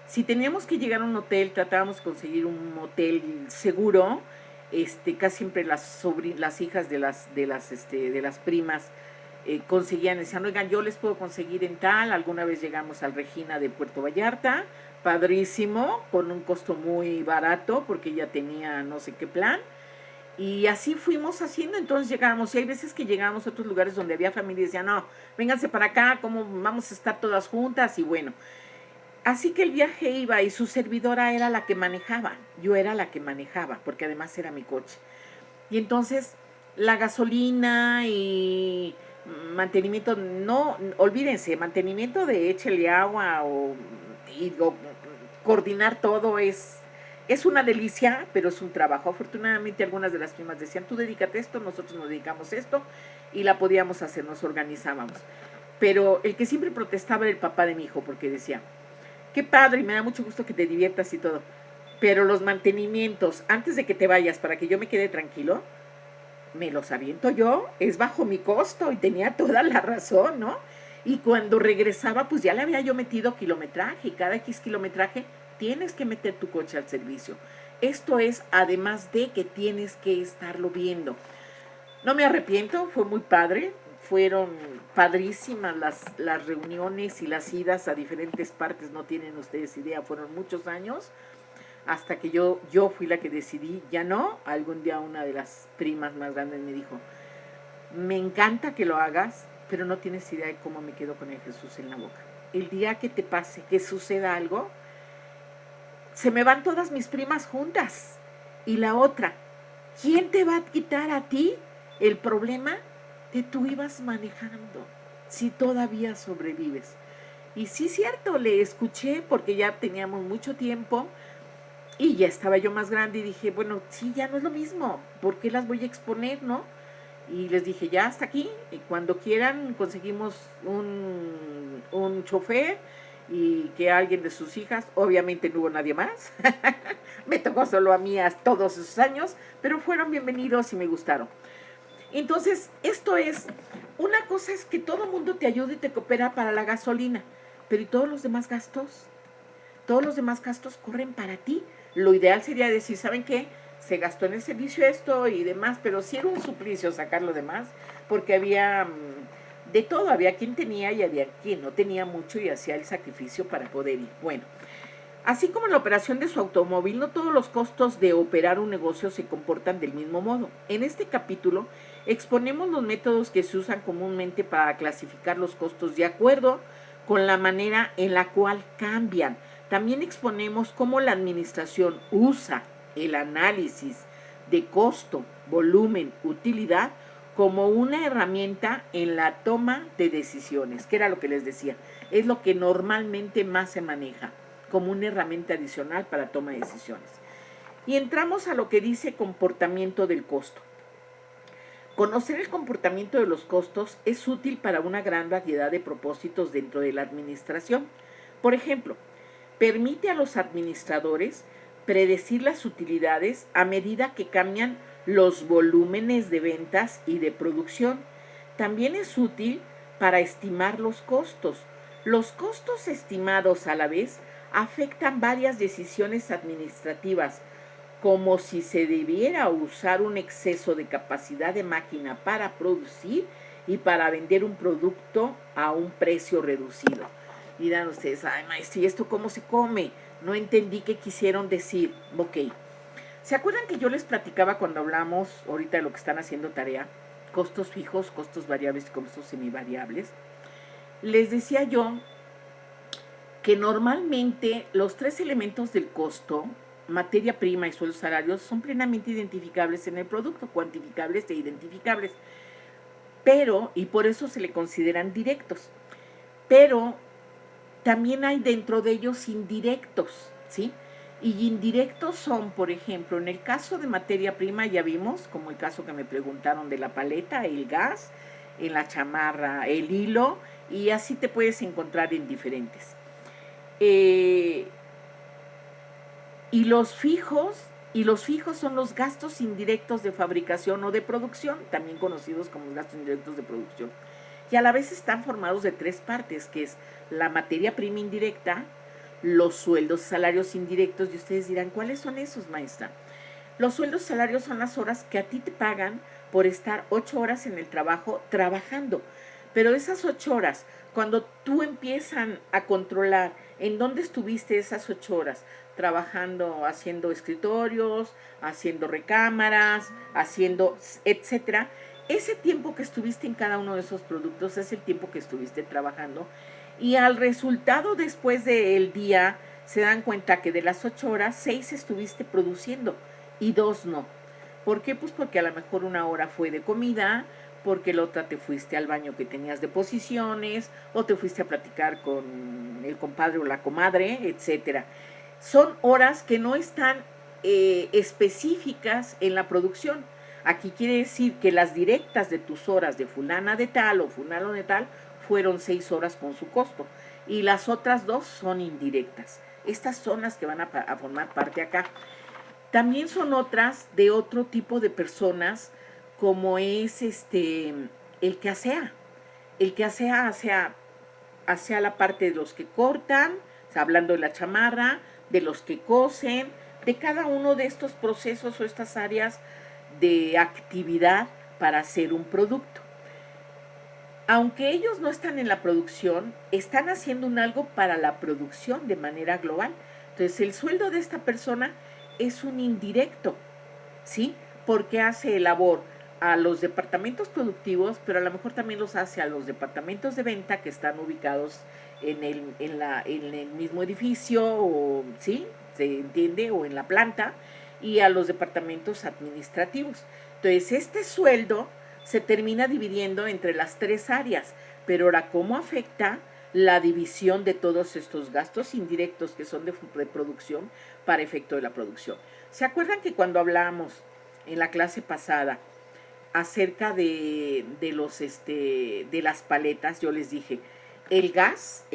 Si teníamos que llegar a un hotel, tratábamos de conseguir un hotel seguro. Casi siempre las hijas de las primas conseguían, decían, oigan, yo les puedo conseguir en tal. Alguna vez llegamos al Regina de Puerto Vallarta, padrísimo, con un costo muy barato, porque ella tenía no sé qué plan. Y así fuimos haciendo. Entonces llegábamos, y hay veces que llegábamos a otros lugares donde había familia y decían, no, vénganse para acá, ¿cómo vamos a estar todas juntas? Y bueno, así que el viaje iba y su servidora era la que manejaba. Yo era la que manejaba, porque además era mi coche. Y entonces la gasolina y mantenimiento, no, olvídense, mantenimiento de échele agua o coordinar todo es una delicia, pero es un trabajo. Afortunadamente algunas de las primas decían, tú dedícate a esto, nosotros nos dedicamos a esto, y la podíamos hacer, nos organizábamos. Pero el que siempre protestaba era el papá de mi hijo, porque decía, qué padre, y me da mucho gusto que te diviertas y todo, pero los mantenimientos, antes de que te vayas, para que yo me quede tranquilo, me los aviento yo, es bajo mi costo, y tenía toda la razón, ¿no? Y cuando regresaba, pues ya le había yo metido kilometraje, y cada X kilometraje tienes que meter tu coche al servicio. Esto es, además de que tienes que estarlo viendo. No me arrepiento, fue muy padre, fueron padrísimas las reuniones y las idas a diferentes partes, no tienen ustedes idea, fueron muchos años, hasta que yo fui la que decidí, ya no. Algún día una de las primas más grandes me dijo, me encanta que lo hagas, pero no tienes idea de cómo me quedo con el Jesús en la boca. El día que te pase, que suceda algo, se me van todas mis primas juntas. Y la otra, ¿quién te va a quitar a ti el problema que tú ibas manejando si todavía sobrevives? Y sí, cierto, le escuché porque ya teníamos mucho tiempo y ya estaba yo más grande y dije, bueno, sí, ya no es lo mismo, ¿por qué las voy a exponer, no? Y les dije, ya hasta aquí, y cuando quieran conseguimos un chofer y que alguien de sus hijas, obviamente no hubo nadie más, me tocó solo a mí todos esos años, pero fueron bienvenidos y me gustaron. Entonces, esto es, una cosa es que todo el mundo te ayude y te coopera para la gasolina, pero ¿y todos los demás gastos? Todos los demás gastos corren para ti. Lo ideal sería decir, ¿saben qué? Se gastó en el servicio esto y demás, pero sí era un suplicio sacar lo demás, porque había de todo, había quien tenía y había quien no tenía mucho y hacía el sacrificio para poder ir. Bueno, así como en la operación de su automóvil, no todos los costos de operar un negocio se comportan del mismo modo. En este capítulo exponemos los métodos que se usan comúnmente para clasificar los costos de acuerdo con la manera en la cual cambian. También exponemos cómo la administración usa el análisis de costo, volumen, utilidad como una herramienta en la toma de decisiones, que era lo que les decía, es lo que normalmente más se maneja como una herramienta adicional para toma de decisiones. Y entramos a lo que dice comportamiento del costo. Conocer el comportamiento de los costos es útil para una gran variedad de propósitos dentro de la administración. Por ejemplo, permite a los administradores predecir las utilidades a medida que cambian los volúmenes de ventas y de producción. También es útil para estimar los costos. Los costos estimados a la vez afectan varias decisiones administrativas, como si se debiera usar un exceso de capacidad de máquina para producir y para vender un producto a un precio reducido. Dirán ustedes, ay maestro, ¿y esto cómo se come? No entendí qué quisieron decir. Ok, ¿se acuerdan que yo les platicaba cuando hablamos ahorita de lo que están haciendo tarea? Costos fijos, costos variables y costos semivariables. Les decía yo que normalmente los tres elementos del costo materia prima y sueldos salarios son plenamente identificables en el producto, cuantificables e identificables, pero, y por eso se le consideran directos, pero también hay dentro de ellos indirectos, ¿sí? Y indirectos son, por ejemplo, en el caso de materia prima ya vimos, como el caso que me preguntaron de la paleta, el gas, en la chamarra, el hilo, y así te puedes encontrar en diferentes. Y los fijos son los gastos indirectos de fabricación o de producción, también conocidos como los gastos indirectos de producción. Y a la vez están formados de tres partes, que es la materia prima indirecta, los sueldos, salarios indirectos, y ustedes dirán, ¿cuáles son esos, maestra? Los sueldos, salarios son las horas que a ti te pagan por estar 8 horas en el trabajo trabajando. Pero esas 8 horas, cuando tú empiezan a controlar en dónde estuviste esas 8 horas, trabajando, haciendo escritorios, haciendo recámaras, haciendo, etcétera, ese tiempo que estuviste en cada uno de esos productos es el tiempo que estuviste trabajando. Y al resultado después del día, se dan cuenta que de las 8 horas, 6 estuviste produciendo y 2 no. ¿Por qué? Pues porque a lo mejor 1 hora fue de comida, porque la otra te fuiste al baño que tenías de posiciones, o te fuiste a platicar con el compadre o la comadre, etcétera. Son horas que no están específicas en la producción. Aquí quiere decir que las directas de tus horas de fulana de tal o fulano de tal fueron 6 horas con su costo, y las otras 2 son indirectas. Estas son las que van a formar parte acá. También son otras de otro tipo de personas, como es el que asea. El que asea hacia la parte de los que cortan, o sea, hablando de la chamarra, de los que cosen, de cada uno de estos procesos o estas áreas de actividad para hacer un producto. Aunque ellos no están en la producción, están haciendo un algo para la producción de manera global. Entonces, el sueldo de esta persona es un indirecto, ¿sí? Porque hace labor a los departamentos productivos, pero a lo mejor también los hace a los departamentos de venta que están ubicados en el mismo edificio, o, ¿sí? Se entiende, o en la planta, y a los departamentos administrativos. Entonces, este sueldo se termina dividiendo entre las tres áreas, pero ahora, ¿cómo afecta la división de todos estos gastos indirectos que son de producción para efecto de la producción? ¿Se acuerdan que cuando hablamos en la clase pasada acerca de las paletas, yo les dije, el gas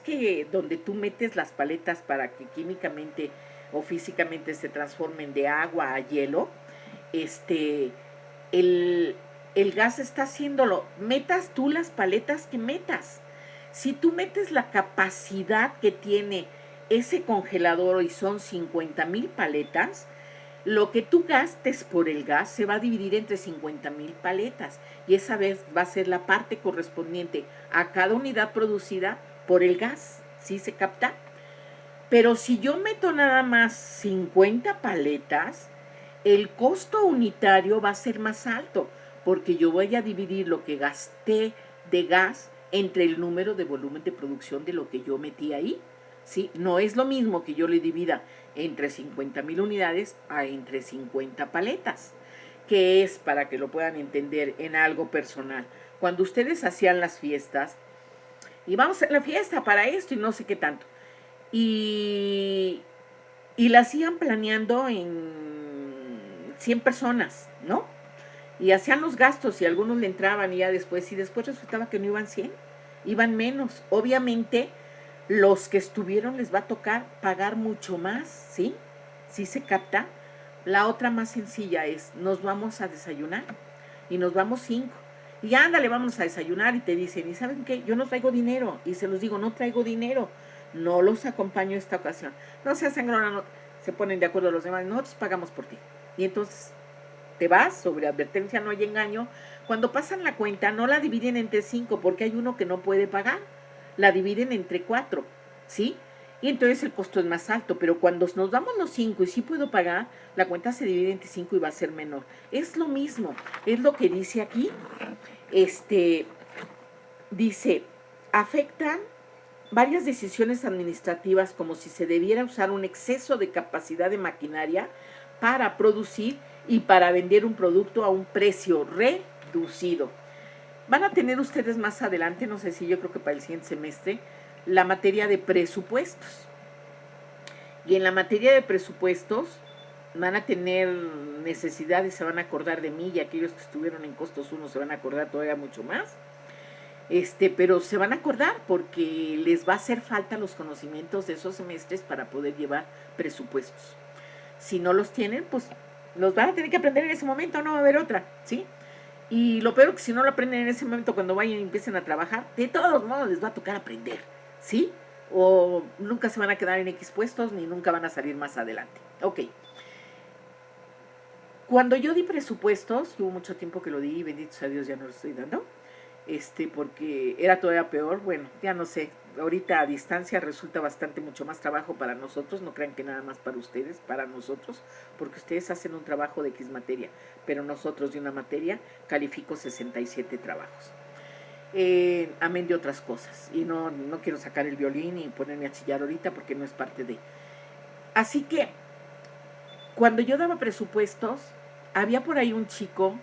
que donde tú metes las paletas para que químicamente o físicamente se transformen de agua a hielo, el, el gas está haciéndolo, metas tú las paletas que metas. Si tú metes la capacidad que tiene ese congelador y son 50,000 paletas, lo que tú gastes por el gas se va a dividir entre 50,000 paletas, y esa vez va a ser la parte correspondiente a cada unidad producida por el gas, ¿sí se capta? Pero si yo meto nada más 50 paletas, el costo unitario va a ser más alto, porque yo voy a dividir lo que gasté de gas entre el número de volumen de producción de lo que yo metí ahí, ¿sí? No es lo mismo que yo le divida entre 50,000 unidades a entre 50 paletas, que es, para que lo puedan entender en algo personal, cuando ustedes hacían las fiestas, y vamos a hacer la fiesta para esto y no sé qué tanto, y la hacían planeando en 100 personas, ¿no? Y hacían los gastos y algunos le entraban y ya después, y después resultaba que no iban 100, iban menos. Obviamente, los que estuvieron les va a tocar pagar mucho más, ¿sí? ¿Sí se capta? La otra más sencilla es, nos vamos a desayunar y nos vamos 5. Y ándale, vamos a desayunar, y te dicen, ¿y saben qué? Yo no traigo dinero. Y se los digo, no traigo dinero, no los acompaño esta ocasión. No se hacen grona, no, se ponen de acuerdo los demás, nosotros pagamos por ti. Y entonces te vas, sobre advertencia no hay engaño. Cuando pasan la cuenta, no la dividen entre 5 porque hay uno que no puede pagar, la dividen entre 4, ¿sí? Y entonces el costo es más alto, pero cuando nos damos los 5 y sí puedo pagar, la cuenta se divide entre 5 y va a ser menor. Es lo mismo, es lo que dice aquí. Dice, afectan varias decisiones administrativas como si se debiera usar un exceso de capacidad de maquinaria para producir y para vender un producto a un precio reducido. Van a tener ustedes más adelante, no sé si yo creo que para el siguiente semestre, la materia de presupuestos. Y en la materia de presupuestos van a tener necesidades, se van a acordar de mí, y aquellos que estuvieron en costos 1 se van a acordar todavía mucho más. Pero se van a acordar porque les va a hacer falta los conocimientos de esos semestres para poder llevar presupuestos. Si no los tienen, pues los van a tener que aprender en ese momento, no va a haber otra, ¿sí? Y lo peor es que si no lo aprenden en ese momento, cuando vayan y empiecen a trabajar, de todos modos les va a tocar aprender, ¿sí? O nunca se van a quedar en X puestos, ni nunca van a salir más adelante. Ok. Cuando yo di presupuestos, hubo mucho tiempo que lo di, bendito sea Dios, ya no lo estoy dando, porque era todavía peor. Bueno, ya no sé, ahorita a distancia resulta bastante mucho más trabajo para nosotros, no crean que nada más para ustedes, para nosotros, porque ustedes hacen un trabajo de X materia, pero nosotros de una materia califico 67 trabajos. Amén de otras cosas, y no quiero sacar el violín y ponerme a chillar ahorita porque no es parte de. Así que cuando yo daba presupuestos, había por ahí un chico,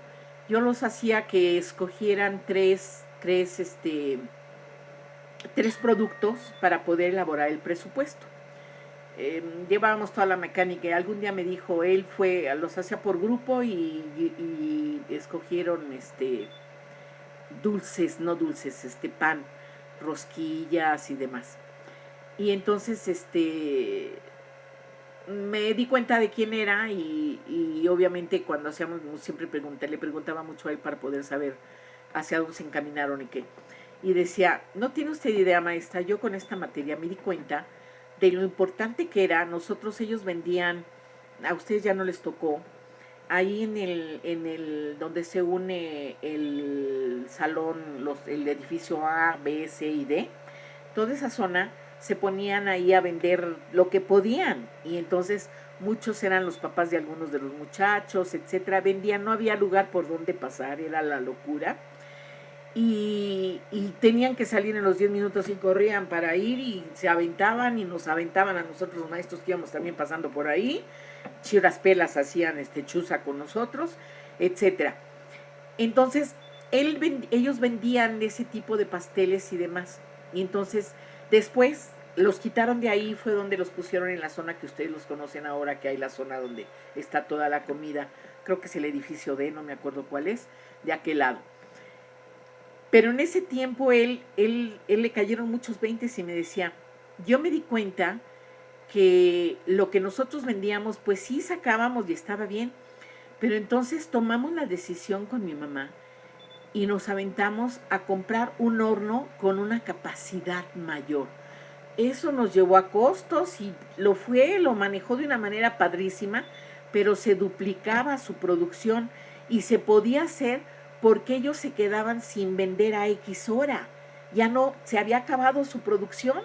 yo los hacía que escogieran tres productos para poder elaborar el presupuesto. Llevábamos toda la mecánica y algún día me dijo, él los hacía por grupo y escogieron dulces, no dulces, pan, rosquillas y demás. Y entonces me di cuenta de quién era y obviamente cuando hacíamos, siempre le preguntaba mucho a él para poder saber hacia dónde se encaminaron y qué. Y decía, no tiene usted idea, maestra, yo con esta materia me di cuenta de lo importante que era. Ellos vendían, a ustedes ya no les tocó, ahí en el donde se une el salón, el edificio A, B, C y D, toda esa zona se ponían ahí a vender lo que podían, y entonces muchos eran los papás de algunos de los muchachos, etcétera, vendían, no había lugar por donde pasar, era la locura, y tenían que salir en los 10 minutos y corrían para ir, y se aventaban y nos aventaban a nosotros los maestros que íbamos también pasando por ahí, chiras pelas hacían chuza con nosotros, etcétera. Entonces ellos vendían ese tipo de pasteles y demás, y entonces después los quitaron de ahí, fue donde los pusieron en la zona que ustedes los conocen ahora, que hay la zona donde está toda la comida, creo que es el edificio D, no me acuerdo cuál es, de aquel lado. Pero en ese tiempo él le cayeron muchos veintes y me decía, yo me di cuenta que lo que nosotros vendíamos, pues sí sacábamos y estaba bien, pero entonces tomamos la decisión con mi mamá y nos aventamos a comprar un horno con una capacidad mayor. Eso nos llevó a costos y lo manejó de una manera padrísima, pero se duplicaba su producción y se podía hacer porque ellos se quedaban sin vender a X hora. Ya no, se había acabado su producción.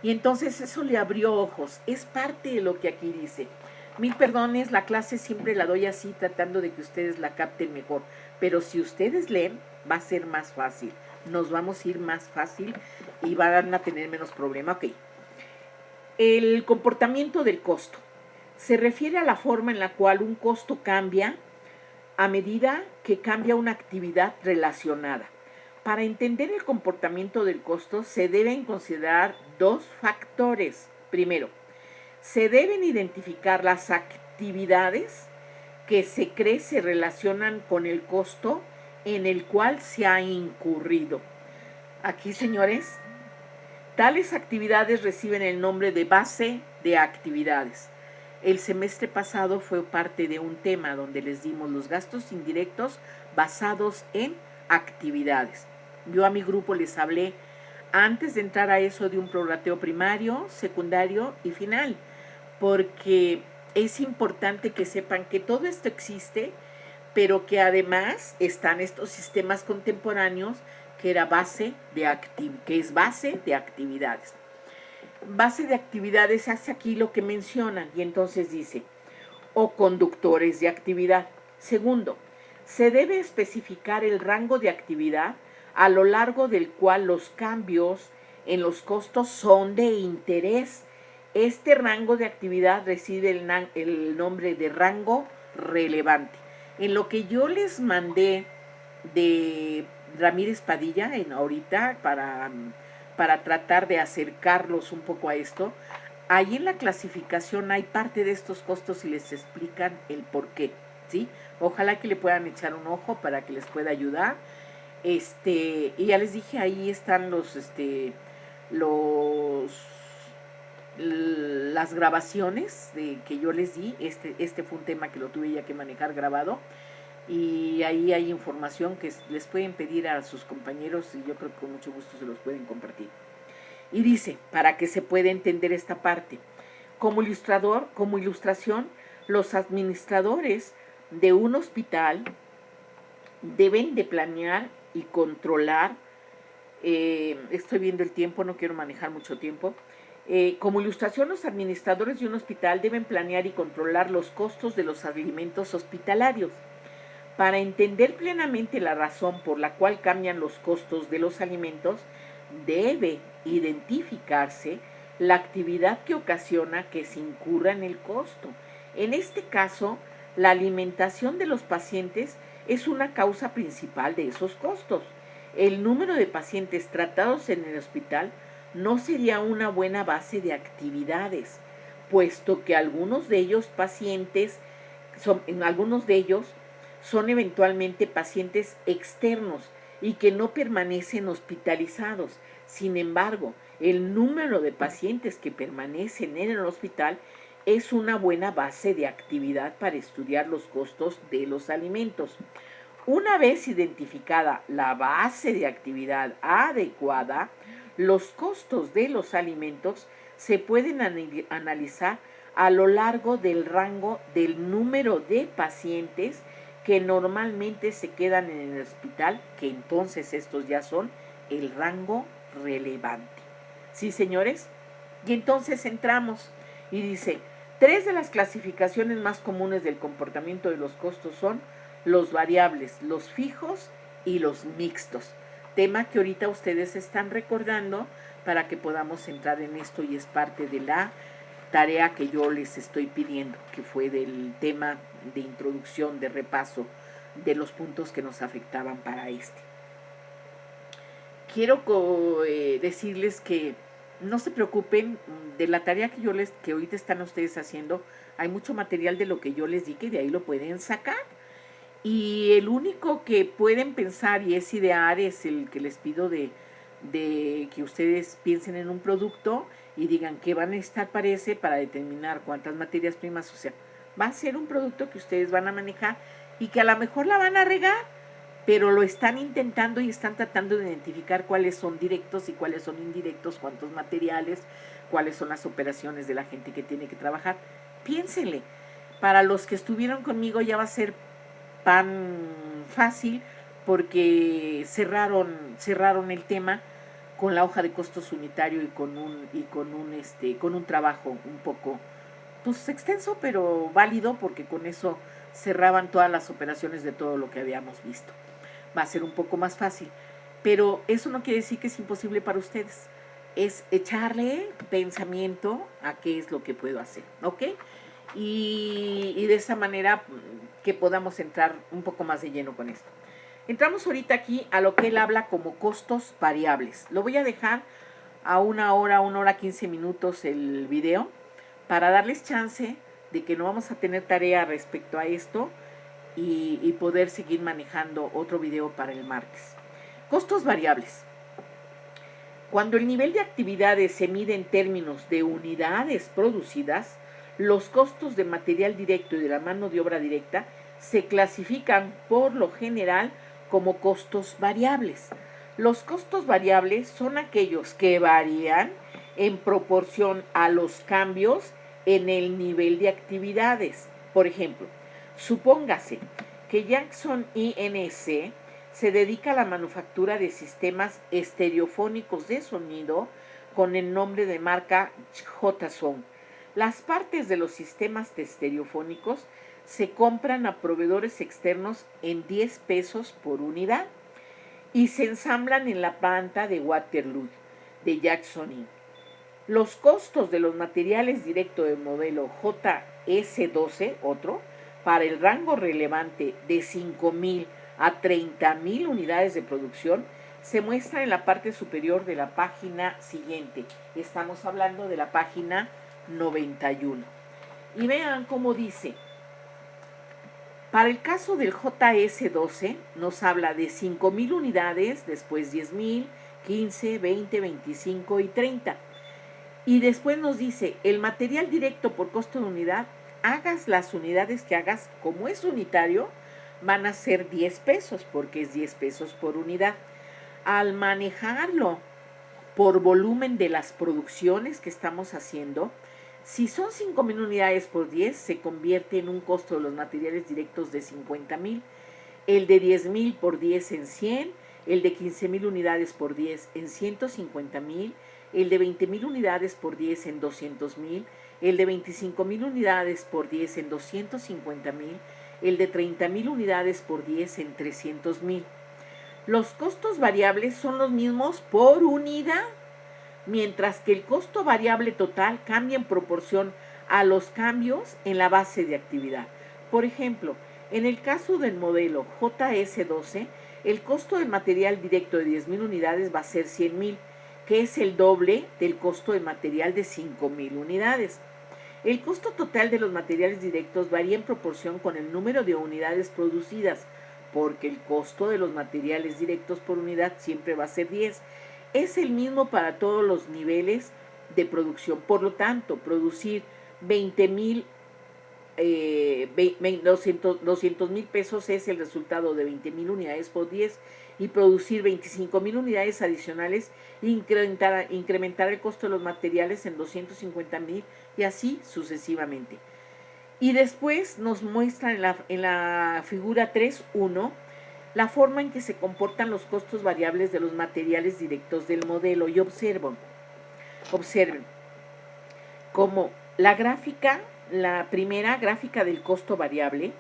Y entonces eso le abrió ojos. Es parte de lo que aquí dice. Mil perdones, la clase siempre la doy así, tratando de que ustedes la capten mejor. Pero si ustedes leen, va a ser más fácil. Nos vamos a ir más fácil y van a tener menos problema. Ok. El comportamiento del costo. Se refiere a la forma en la cual un costo cambia a medida que cambia una actividad relacionada. Para entender el comportamiento del costo se deben considerar dos factores. Primero, se deben identificar las actividades que se cree se relacionan con el costo en el cual se ha incurrido. Aquí, señores, tales actividades reciben el nombre de base de actividades. El semestre pasado fue parte de un tema donde les dimos los gastos indirectos basados en actividades. Yo a mi grupo les hablé antes de entrar a eso de un prorrateo primario, secundario y final, porque es importante que sepan que todo esto existe, pero que además están estos sistemas contemporáneos que es base de actividades. Base de actividades hace aquí lo que mencionan y entonces dice, o conductores de actividad. Segundo, se debe especificar el rango de actividad a lo largo del cual los cambios en los costos son de interés. Este rango de actividad recibe el nombre de rango relevante. En lo que yo les mandé de Ramírez Padilla ahorita para tratar de acercarlos un poco a esto, ahí en la clasificación hay parte de estos costos y les explican el por qué, ¿sí? Ojalá que le puedan echar un ojo para que les pueda ayudar. Y ya les dije, ahí están las grabaciones que yo les di. Este fue un tema que lo tuve ya que manejar grabado, y ahí hay información que les pueden pedir a sus compañeros y yo creo que con mucho gusto se los pueden compartir. Y dice, para que se pueda entender esta parte, como ilustración, los administradores de un hospital deben de planear y controlar, estoy viendo el tiempo, no quiero manejar mucho tiempo. Como ilustración, los administradores de un hospital deben planear y controlar los costos de los alimentos hospitalarios. Para entender plenamente la razón por la cual cambian los costos de los alimentos, debe identificarse la actividad que ocasiona que se incurra en el costo. En este caso, la alimentación de los pacientes es una causa principal de esos costos. El número de pacientes tratados en el hospital no sería una buena base de actividades, puesto que algunos de ellos son eventualmente pacientes externos y que no permanecen hospitalizados. Sin embargo, el número de pacientes que permanecen en el hospital es una buena base de actividad para estudiar los costos de los alimentos. Una vez identificada la base de actividad adecuada, los costos de los alimentos se pueden analizar a lo largo del rango del número de pacientes que normalmente se quedan en el hospital, que entonces estos ya son el rango relevante. ¿Sí, señores? Y entonces entramos y dice, 3 de las clasificaciones más comunes del comportamiento de los costos son los variables, los fijos y los mixtos. Tema que ahorita ustedes están recordando para que podamos entrar en esto, y es parte de la tarea que yo les estoy pidiendo, que fue del tema de introducción, de repaso de los puntos que nos afectaban para este. Quiero decirles que no se preocupen de la tarea que ahorita están ustedes haciendo. Hay mucho material de lo que yo les di que de ahí lo pueden sacar. Y el único que pueden pensar y es idear es el que les pido de que ustedes piensen en un producto y digan qué van a necesitar para ese, para determinar cuántas materias primas. O sea, va a ser un producto que ustedes van a manejar y que a lo mejor la van a regar, pero lo están intentando y están tratando de identificar cuáles son directos y cuáles son indirectos, cuántos materiales, cuáles son las operaciones de la gente que tiene que trabajar. Piénsenle. Para los que estuvieron conmigo ya va a ser pan fácil, porque cerraron el tema con la hoja de costos unitario y con un trabajo un poco pues extenso, pero válido, porque con eso cerraban todas las operaciones de todo lo que habíamos visto. Va a ser un poco más fácil, pero eso no quiere decir que es imposible para ustedes. Es echarle pensamiento a qué es lo que puedo hacer, ¿ok? Y de esa manera que podamos entrar un poco más de lleno con esto. Entramos ahorita aquí a lo que él habla como costos variables. Lo voy a dejar a 1 hora 15 minutos el video, para darles chance de que no vamos a tener tarea respecto a esto y poder seguir manejando otro video para el martes. Costos variables. Cuando el nivel de actividades se mide en términos de unidades producidas, los costos de material directo y de la mano de obra directa se clasifican por lo general como costos variables. Los costos variables son aquellos que varían en proporción a los cambios en el nivel de actividades. Por ejemplo, supóngase que Jackson INC se dedica a la manufactura de sistemas estereofónicos de sonido con el nombre de marca J-Sound. Las partes de los sistemas estereofónicos se compran a proveedores externos en 10 pesos por unidad y se ensamblan en la planta de Waterloo. de Jackson. Los costos de los materiales directos del modelo JS12, otro, para el rango relevante de 5.000 a 30.000 unidades de producción, se muestra en la parte superior de la página siguiente. Estamos hablando de la página 91. Y vean cómo dice. Para el caso del JS12 nos habla de 5.000 unidades, después 10.000, 15, 20, 25 y 30. Y después nos dice, el material directo por costo de unidad, hagas las unidades que hagas, como es unitario, van a ser 10 pesos, porque es 10 pesos por unidad. Al manejarlo por volumen de las producciones que estamos haciendo, si son 5.000 unidades por 10, se convierte en un costo de los materiales directos de 50.000. El de 10.000 por 10 en 100, el de 15.000 unidades por 10 en 150.000, el de 20.000 unidades por 10 en 200.000, el de 25.000 unidades por 10 en 250.000, el de 30.000 unidades por 10 en 300.000. Los costos variables son los mismos por unidad, mientras que el costo variable total cambia en proporción a los cambios en la base de actividad. Por ejemplo, en el caso del modelo JS12, el costo del material directo de 10.000 unidades va a ser 100.000, que es el doble del costo del material de 5.000 unidades. El costo total de los materiales directos varía en proporción con el número de unidades producidas, porque el costo de los materiales directos por unidad siempre va a ser 10. Es el mismo para todos los niveles de producción. Por lo tanto, producir 20.000 200.000 pesos es el resultado de 20.000 unidades por 10, y producir 25.000 unidades adicionales incrementar el costo de los materiales en 250.000 y así sucesivamente. Y después nos muestra en la figura 3.1 la forma en que se comportan los costos variables de los materiales directos del modelo. Y observen como la gráfica, la primera gráfica del costo variable,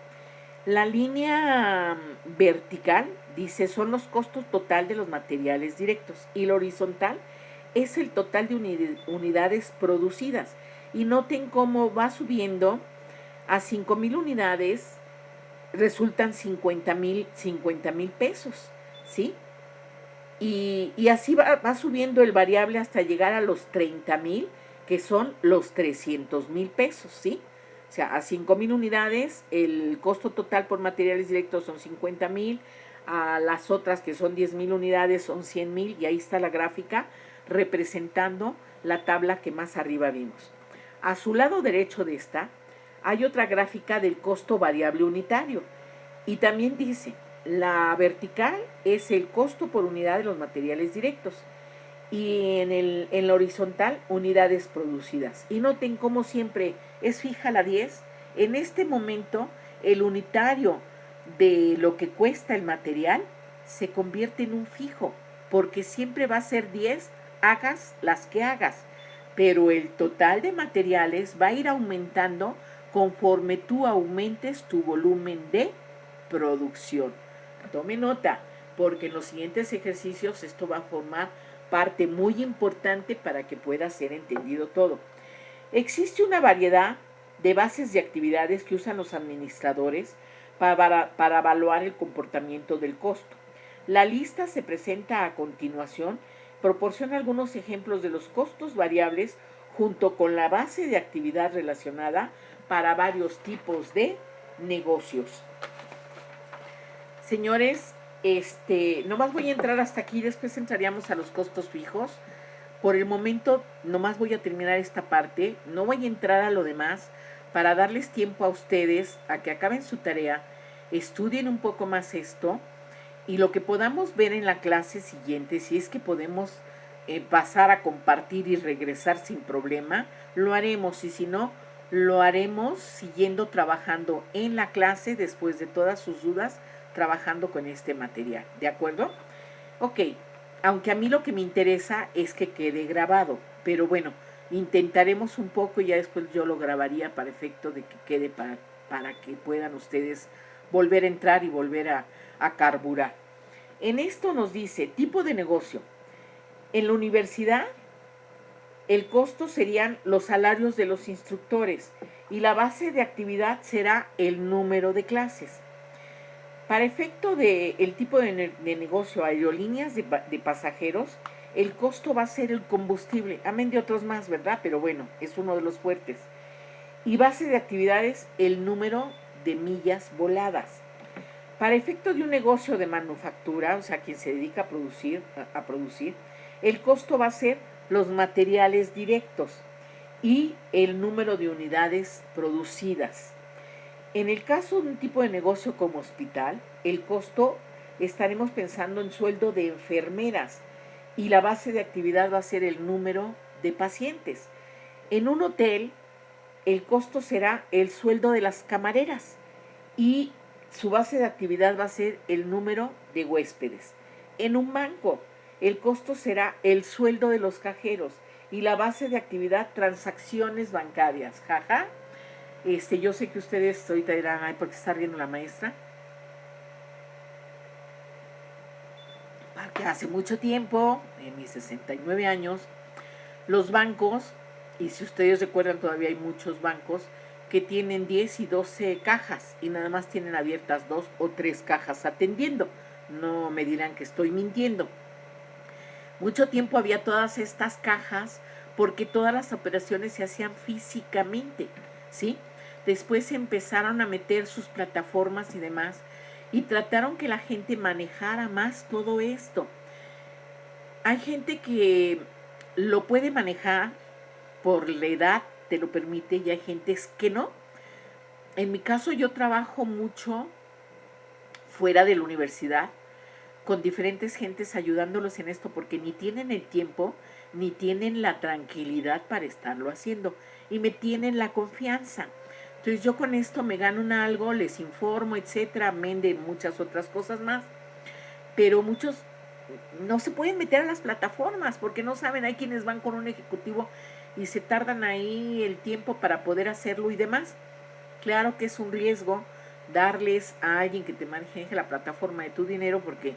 la línea vertical dice son los costos total de los materiales directos y la horizontal es el total de unidades producidas. Y noten cómo va subiendo a 5.000 unidades, resultan 50.000 pesos, ¿sí? Y así va subiendo el variable hasta llegar a los 30.000, que son los 300.000 pesos, ¿sí? O sea, a 5.000 unidades, el costo total por materiales directos son 50.000, a las otras que son 10.000 unidades son 100.000, y ahí está la gráfica representando la tabla que más arriba vimos. A su lado derecho de esta, hay otra gráfica del costo variable unitario, y también dice, la vertical es el costo por unidad de los materiales directos, y en la horizontal, unidades producidas. Y noten cómo siempre es fija la 10. En este momento, el unitario de lo que cuesta el material se convierte en un fijo, porque siempre va a ser 10, hagas las que hagas. Pero el total de materiales va a ir aumentando conforme tú aumentes tu volumen de producción. Tome nota, porque en los siguientes ejercicios esto va a formar parte muy importante para que pueda ser entendido todo. Existe una variedad de bases de actividades que usan los administradores para evaluar el comportamiento del costo. La lista se presenta a continuación, proporciona algunos ejemplos de los costos variables junto con la base de actividad relacionada para varios tipos de negocios. Señores, nomás voy a entrar hasta aquí, después entraríamos a los costos fijos. Por el momento, nomás voy a terminar esta parte, no voy a entrar a lo demás para darles tiempo a ustedes a que acaben su tarea, estudien un poco más esto, y lo que podamos ver en la clase siguiente, si es que podemos pasar a compartir y regresar sin problema, lo haremos, y si no, lo haremos siguiendo trabajando en la clase después de todas sus dudas, trabajando con este material, ¿de acuerdo? Ok, aunque a mí lo que me interesa es que quede grabado, pero bueno, intentaremos un poco y ya después yo lo grabaría para efecto de que quede para que puedan ustedes volver a entrar y volver a carburar. En esto nos dice, tipo de negocio. En la universidad, el costo serían los salarios de los instructores y la base de actividad será el número de clases. Para efecto del tipo de negocio aerolíneas de pasajeros, el costo va a ser el combustible, amén de otros más, ¿verdad? Pero bueno, es uno de los fuertes. Y base de actividades, el número de millas voladas. Para efecto de un negocio de manufactura, o sea, quien se dedica a producir, el costo va a ser los materiales directos y el número de unidades producidas. En el caso de un tipo de negocio como hospital, el costo estaremos pensando en sueldo de enfermeras y la base de actividad va a ser el número de pacientes. En un hotel, el costo será el sueldo de las camareras y su base de actividad va a ser el número de huéspedes. En un banco, el costo será el sueldo de los cajeros y la base de actividad transacciones bancarias. Jaja. Yo sé que ustedes ahorita dirán, ay, ¿por qué está riendo la maestra? Porque hace mucho tiempo, en mis 69 años, los bancos, y si ustedes recuerdan todavía hay muchos bancos, que tienen 10 y 12 cajas y nada más tienen abiertas 2 o 3 cajas atendiendo. No me dirán que estoy mintiendo. Mucho tiempo había todas estas cajas porque todas las operaciones se hacían físicamente, ¿sí? Después empezaron a meter sus plataformas y demás y trataron que la gente manejara más todo esto. Hay gente que lo puede manejar por la edad, te lo permite, y hay gente que no. En mi caso yo trabajo mucho fuera de la universidad con diferentes gentes ayudándolos en esto porque ni tienen el tiempo ni tienen la tranquilidad para estarlo haciendo y me tienen la confianza. Entonces yo con esto me gano un algo, les informo, etcétera, amén de muchas otras cosas más, pero muchos no se pueden meter a las plataformas porque no saben, hay quienes van con un ejecutivo y se tardan ahí el tiempo para poder hacerlo y demás. Claro que es un riesgo darles a alguien que te maneje la plataforma de tu dinero porque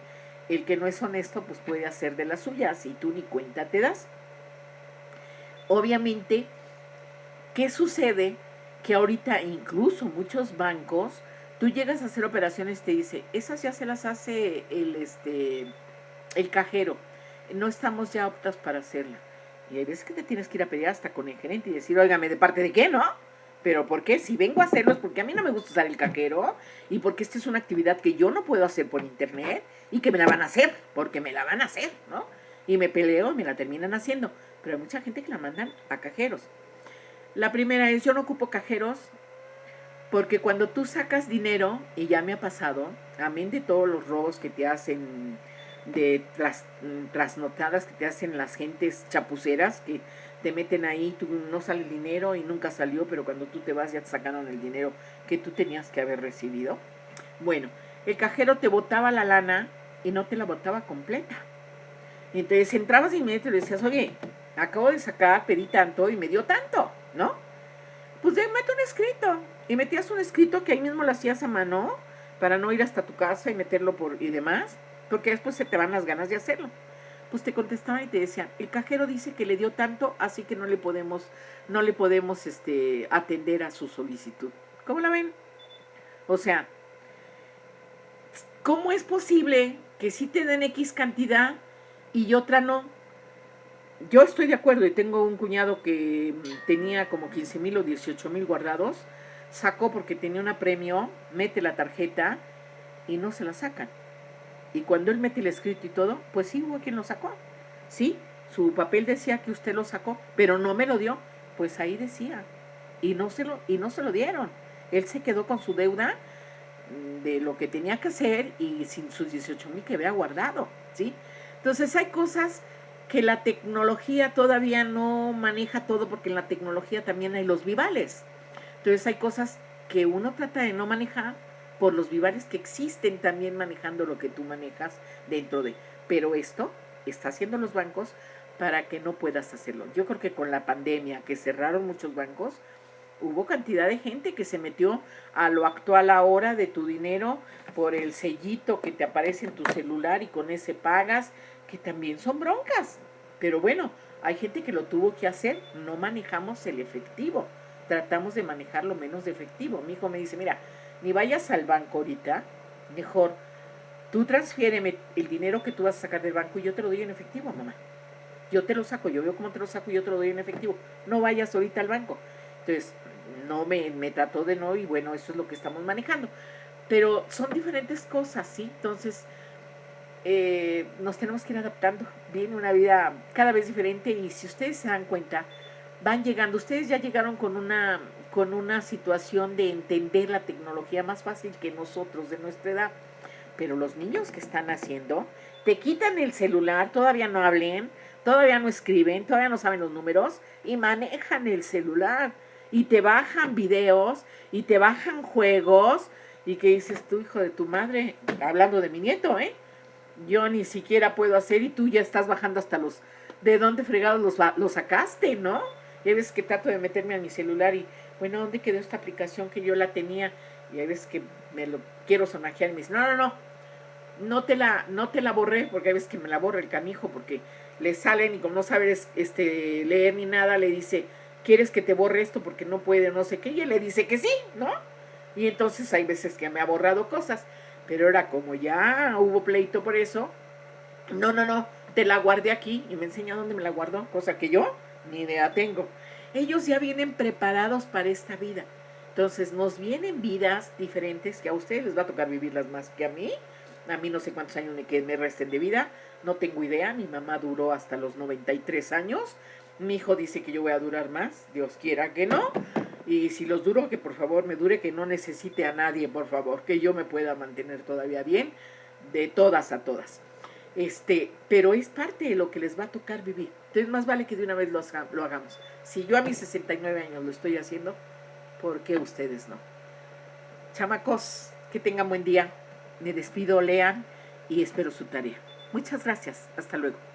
el que no es honesto pues puede hacer de las suyas y tú ni cuenta te das. Obviamente, ¿qué sucede? Que ahorita incluso muchos bancos, tú llegas a hacer operaciones y te dice, esas ya se las hace el cajero, no estamos ya aptas para hacerla. Y hay veces que te tienes que ir a pelear hasta con el gerente y decir, óigame, ¿de parte de qué, no? ¿Pero por qué? Si vengo a hacerlo es porque a mí no me gusta usar el cajero y porque esta es una actividad que yo no puedo hacer por internet y que me la van a hacer, porque me la van a hacer, ¿no? Y me peleo y me la terminan haciendo. Pero hay mucha gente que la mandan a cajeros. La primera es, yo no ocupo cajeros porque cuando tú sacas dinero, y ya me ha pasado, amén de todos los robos que te hacen, de trasnotadas que te hacen las gentes chapuceras, que te meten ahí, tú no sale el dinero y nunca salió, pero cuando tú te vas ya te sacaron el dinero que tú tenías que haber recibido. Bueno, el cajero te botaba la lana y no te la botaba completa. Y entonces entrabas inmediatamente y le decías, oye, acabo de sacar, pedí tanto y me dio tanto, ¿no? Pues mete un escrito. Y metías un escrito que ahí mismo lo hacías a mano para no ir hasta tu casa y meterlo y demás, porque después se te van las ganas de hacerlo. Pues te contestaban y te decían, el cajero dice que le dio tanto, así que no le podemos atender a su solicitud. ¿Cómo la ven? O sea, ¿cómo es posible que sí te den X cantidad y otra no? Yo estoy de acuerdo y tengo un cuñado que tenía como 15,000 o 18,000 guardados, sacó porque tenía una premio, mete la tarjeta y no se la sacan. Y cuando él mete el escrito y todo, pues sí hubo quien lo sacó. Sí, su papel decía que usted lo sacó, pero no me lo dio. Pues ahí decía. Y no se lo dieron. Él se quedó con su deuda de lo que tenía que hacer y sin sus 18,000 que había guardado, ¿sí? Entonces hay cosas que la tecnología todavía no maneja todo porque en la tecnología también hay los vivales. Entonces hay cosas que uno trata de no manejar por los vivales que existen también manejando lo que tú manejas dentro de. Pero esto está haciendo los bancos para que no puedas hacerlo. Yo creo que con la pandemia, que cerraron muchos bancos, hubo cantidad de gente que se metió a lo actual ahora de tu dinero por el sellito que te aparece en tu celular y con ese pagas, que también son broncas. Pero bueno, hay gente que lo tuvo que hacer, no manejamos el efectivo, tratamos de manejar lo menos de efectivo. Mi hijo me dice, mira, ni vayas al banco ahorita, mejor tú transfiéreme el dinero que tú vas a sacar del banco y yo te lo doy en efectivo, mamá. Yo te lo saco, yo veo cómo te lo saco y yo te lo doy en efectivo. No vayas ahorita al banco. Entonces, no me trató de no y bueno, eso es lo que estamos manejando. Pero son diferentes cosas, ¿sí? Entonces, nos tenemos que ir adaptando. Viene una vida cada vez diferente y si ustedes se dan cuenta, van llegando. Ustedes ya llegaron con una situación de entender la tecnología más fácil que nosotros de nuestra edad. Pero los niños que están haciendo, te quitan el celular, todavía no hablen, todavía no escriben, todavía no saben los números y manejan el celular y te bajan videos y te bajan juegos y que dices tú, hijo de tu madre, hablando de mi nieto, yo ni siquiera puedo hacer y tú ya estás bajando hasta los, ¿de dónde fregados los sacaste, no? Y hay veces que trato de meterme a mi celular y, bueno, ¿dónde quedó esta aplicación que yo la tenía? Y hay veces que me lo quiero sonajear y me dice, no te la borré, porque hay veces que me la borra el canijo, porque le salen y como no sabes leer ni nada, le dice, ¿quieres que te borre esto? Porque no puede, no sé qué, y él le dice que sí, ¿no? Y entonces hay veces que me ha borrado cosas, pero ahora como ya hubo pleito por eso, no, te la guardé aquí y me enseña dónde me la guardó, cosa que yo ni idea tengo. Ellos ya vienen preparados para esta vida. Entonces nos vienen vidas diferentes que a ustedes les va a tocar vivirlas más que a mí. A mí no sé cuántos años me resten de vida, no tengo idea. Mi mamá duró hasta los 93 años. Mi hijo dice que yo voy a durar más, Dios quiera que no. Y si los duro, que por favor me dure, que no necesite a nadie, por favor, que yo me pueda mantener todavía bien, de todas a todas. Pero es parte de lo que les va a tocar vivir. Entonces más vale que de una vez lo hagamos. Si yo a mis 69 años lo estoy haciendo, ¿por qué ustedes no? Chamacos, que tengan buen día. Me despido, lean y espero su tarea. Muchas gracias. Hasta luego.